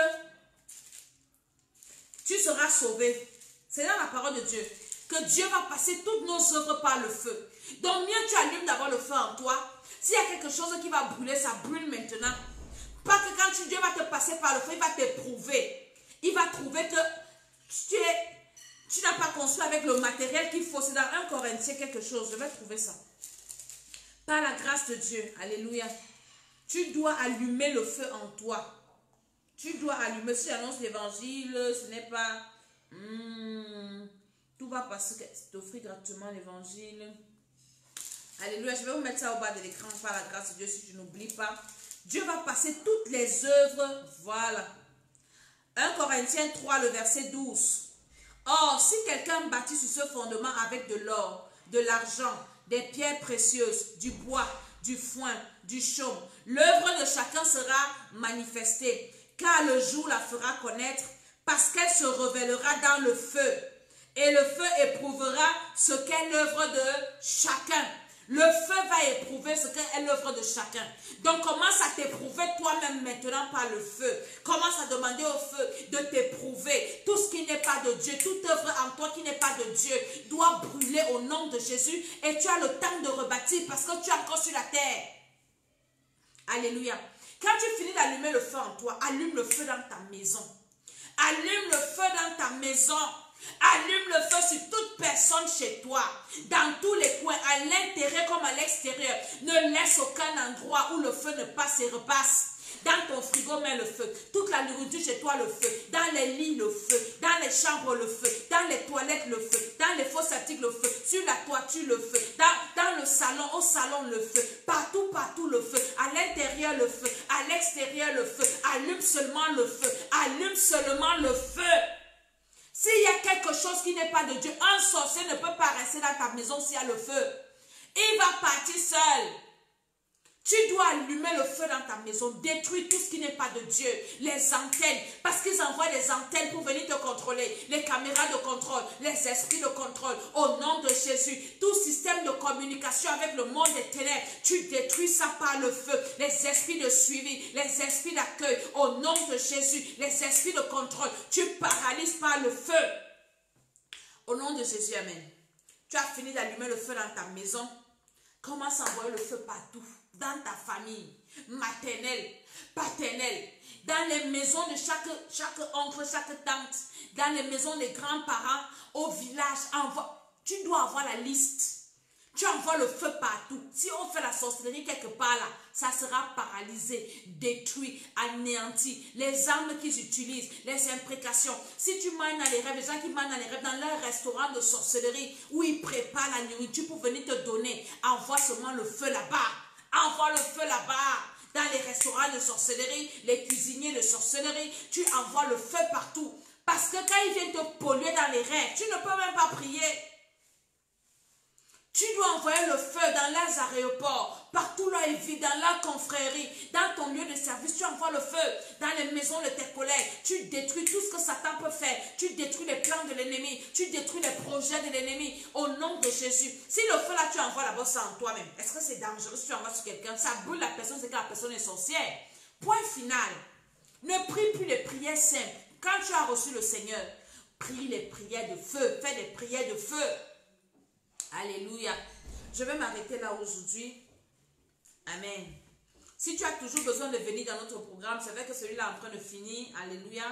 tu seras sauvé. C'est dans la parole de Dieu. que Dieu va passer toutes nos œuvres par le feu. Donc mieux tu allumes d'abord le feu en toi. S'il y a quelque chose qui va brûler, ça brûle maintenant. Pas que quand Dieu va te passer par le feu, il va t'éprouver. Il va trouver que tu n'as pas construit avec le matériel qu'il faut. C'est dans 1 Corinthiens quelque chose. Je vais trouver ça. Par la grâce de Dieu. Alléluia. Tu dois allumer le feu en toi. Tu dois allumer. Si j'annonce l'évangile, ce n'est pas... tout va passer. T'offrir gratuitement l'évangile. Alléluia. Je vais vous mettre ça au bas de l'écran par la grâce de Dieu si tu n'oublies pas. Dieu va passer toutes les œuvres. Voilà. 1 Corinthiens 3, le verset 12. Or, si quelqu'un bâtit sur ce fondement avec de l'or, de l'argent, des pierres précieuses, du bois, du foin, du chaume, l'œuvre de chacun sera manifestée, car le jour la fera connaître, parce qu'elle se révélera dans le feu. Et le feu éprouvera ce qu'est l'œuvre de chacun. Le feu va éprouver ce qu'est l'œuvre de chacun. Donc commence à t'éprouver toi-même maintenant par le feu. Commence à demander au feu de t'éprouver. Tout ce qui n'est pas de Dieu, toute œuvre en toi qui n'est pas de Dieu doit brûler au nom de Jésus. Et tu as le temps de rebâtir parce que tu es encore sur la terre. Alléluia. Quand tu finis d'allumer le feu en toi, allume le feu dans ta maison. Allume le feu dans ta maison. Allume le feu sur toute personne chez toi, dans tous les coins, à l'intérieur comme à l'extérieur. Ne laisse aucun endroit où le feu ne passe et repasse. Dans ton frigo, mets le feu. Toute la nourriture chez toi, le feu. Dans les lits, le feu. Dans les chambres, le feu. Dans les toilettes, le feu. Dans les fosses septiques, le feu. Sur la toiture, le feu. Dans le salon, au salon, le feu. Partout, partout, le feu. À l'intérieur, le feu. À l'extérieur, le feu. Allume seulement le feu. Allume seulement le feu. S'il y a quelque chose qui n'est pas de Dieu, un sorcier ne peut pas rester dans ta maison s'il y a le feu. Il va partir seul. Tu dois allumer le feu dans ta maison, détruire tout ce qui n'est pas de Dieu, les antennes, parce qu'ils envoient des antennes pour venir te contrôler, les caméras de contrôle, les esprits de contrôle, au nom de Jésus, tout système de communication avec le monde des ténèbres, tu détruis ça par le feu, les esprits de suivi, les esprits d'accueil, au nom de Jésus, les esprits de contrôle, tu paralyses par le feu, au nom de Jésus, amen. Tu as fini d'allumer le feu dans ta maison, commence à envoyer le feu partout. Dans ta famille, maternelle, paternelle, dans les maisons de chaque oncle, chaque tante, dans les maisons des grands-parents, au village, tu dois avoir la liste. Tu envoies le feu partout. Si on fait la sorcellerie quelque part là, ça sera paralysé, détruit, anéanti. Les armes qu'ils utilisent, les imprécations. Si tu manges dans les rêves, les gens qui mangent dans les rêves, dans leur restaurant de sorcellerie, où ils préparent la nourriture pour venir te donner, envoie seulement le feu là-bas. Envoie le feu là-bas. Dans les restaurants de sorcellerie, les cuisiniers de sorcellerie, tu envoies le feu partout. Parce que quand ils viennent te polluer dans les rêves, tu ne peux même pas prier. Tu dois envoyer le feu dans leurs aéroports, partout là ils vivent, dans leur confrérie, dans ton lieu de service, tu envoies le feu, dans les maisons de tes collègues, tu détruis tout ce que Satan peut faire, tu détruis les plans de l'ennemi, tu détruis les projets de l'ennemi, au nom de Jésus. Si le feu là tu envoies là-bas, c'est en toi-même, est-ce que c'est dangereux si tu envoies sur quelqu'un? Ça brûle la personne, c'est que la personne est sorcière. Point final. Ne prie plus les prières simples. Quand tu as reçu le Seigneur, prie les prières de feu, fais des prières de feu. Alléluia. Je vais m'arrêter là aujourd'hui. Amen. Si tu as toujours besoin de venir dans notre programme, c'est vrai que celui-là est en train de finir. Alléluia.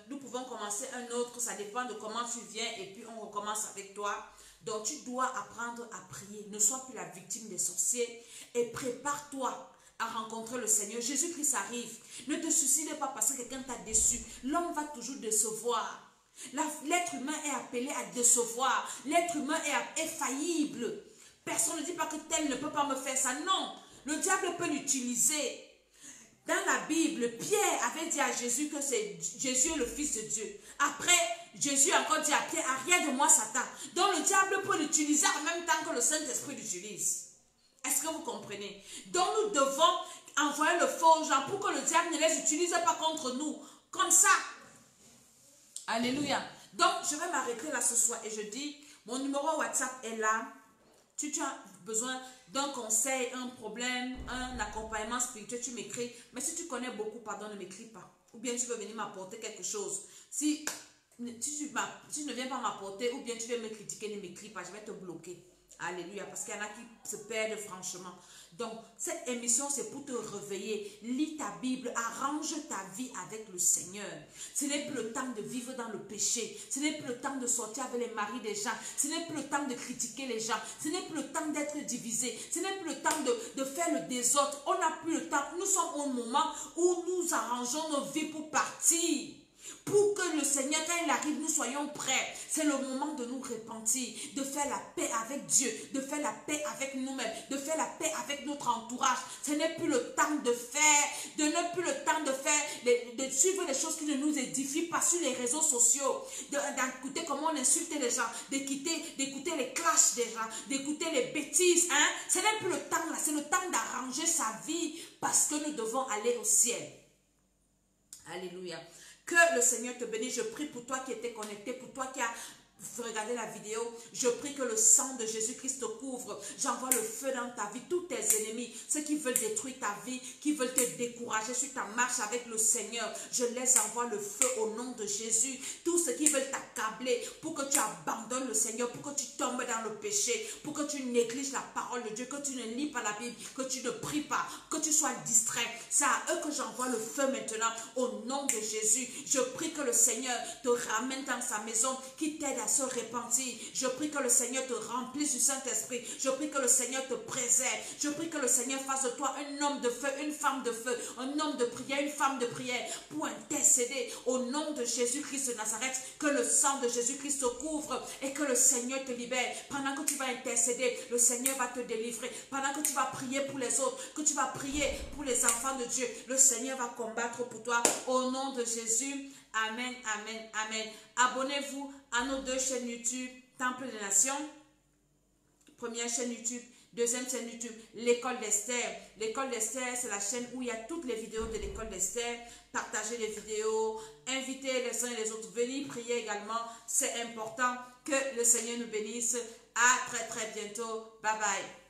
Nous pouvons commencer un autre. Ça dépend de comment tu viens et puis on recommence avec toi. Donc tu dois apprendre à prier. Ne sois plus la victime des sorciers et prépare-toi à rencontrer le Seigneur. Jésus-Christ arrive. Ne te suicide pas parce que quelqu'un t'a déçu. L'homme va toujours décevoir. L'être humain est appelé à décevoir. L'être humain est faillible. Personne ne dit pas que tel ne peut pas me faire ça. Non, le diable peut l'utiliser. Dans la Bible, Pierre avait dit à Jésus que Jésus est le Fils de Dieu. Après, Jésus a encore dit à Pierre, arrière de moi Satan. Donc le diable peut l'utiliser en même temps que le Saint-Esprit l'utilise. Est-ce que vous comprenez? Donc nous devons envoyer le feu aux gens pour que le diable ne les utilise pas contre nous. Comme ça. Alléluia. Donc, je vais m'arrêter là ce soir et je dis, mon numéro WhatsApp est là. Si tu as besoin d'un conseil, un problème, un accompagnement spirituel, tu m'écris. Mais si tu connais beaucoup, pardon, ne m'écris pas. Ou bien tu veux venir m'apporter quelque chose. Si si tu ne viens pas m'apporter ou bien tu viens me critiquer, ne m'écris pas, je vais te bloquer. Alléluia, parce qu'il y en a qui se perdent franchement. Donc, cette émission, c'est pour te réveiller. Lis ta Bible, arrange ta vie avec le Seigneur. Ce n'est plus le temps de vivre dans le péché. Ce n'est plus le temps de sortir avec les maris des gens. Ce n'est plus le temps de critiquer les gens. Ce n'est plus le temps d'être divisé. Ce n'est plus le temps de faire le désordre. On n'a plus le temps. Nous sommes au moment où nous arrangeons nos vies pour partir. Pour que le Seigneur, quand il arrive, nous soyons prêts. C'est le moment de nous repentir, de faire la paix avec Dieu, de faire la paix avec nous-mêmes, de faire la paix avec notre entourage. Ce n'est plus le temps de faire, de suivre les choses qui ne nous édifient pas sur les réseaux sociaux, d'écouter comment on insulte les gens, d'écouter les clashs des gens, d'écouter les bêtises. Hein? Ce n'est plus le temps là, c'est le temps d'arranger sa vie parce que nous devons aller au ciel. Alléluia. Que le Seigneur te bénisse. Je prie pour toi qui étais connecté, pour toi qui as regardé la vidéo. Je prie que le sang de Jésus-Christ te couvre. J'envoie le feu dans ta vie. Tous tes ennemis, ceux qui veulent détruire ta vie, qui veulent te décourager sur ta marche avec le Seigneur, je les envoie le feu au nom de Jésus. Tous ceux qui veulent t'accabler pour que tu abandonnes le Seigneur, pour que tu tombes dans le péché, pour que tu négliges la parole de Dieu, que tu ne lis pas la Bible, que tu ne pries pas, que tu sois distrait. C'est à eux que j'envoie le feu maintenant au nom de Jésus. Je prie que le Seigneur te ramène dans sa maison, qui t'aide à se repentir. Je prie que le Seigneur te remplisse du Saint-Esprit. Je prie que le Seigneur te préserve. Je prie que le Seigneur fasse de toi un homme de feu, une femme de feu, un homme de prière, une femme de prière, pour intercéder au nom de Jésus-Christ de Nazareth. Que le sang de Jésus-Christ te couvre et que le Seigneur te libère. Pendant que tu vas intercéder, le Seigneur va te délivrer. Pendant que tu vas prier pour les autres, que tu vas prier pour les enfants de Dieu, le Seigneur va combattre pour toi au nom de Jésus. Amen, amen, amen. Abonnez-vous à nos deux chaînes YouTube, Temple des Nations. Première chaîne YouTube, deuxième chaîne YouTube, l'École d'Esther. L'École d'Esther, c'est la chaîne où il y a toutes les vidéos de l'École d'Esther. Partagez les vidéos, invitez les uns et les autres, venez prier également. C'est important. Que le Seigneur nous bénisse. À très très bientôt. Bye bye.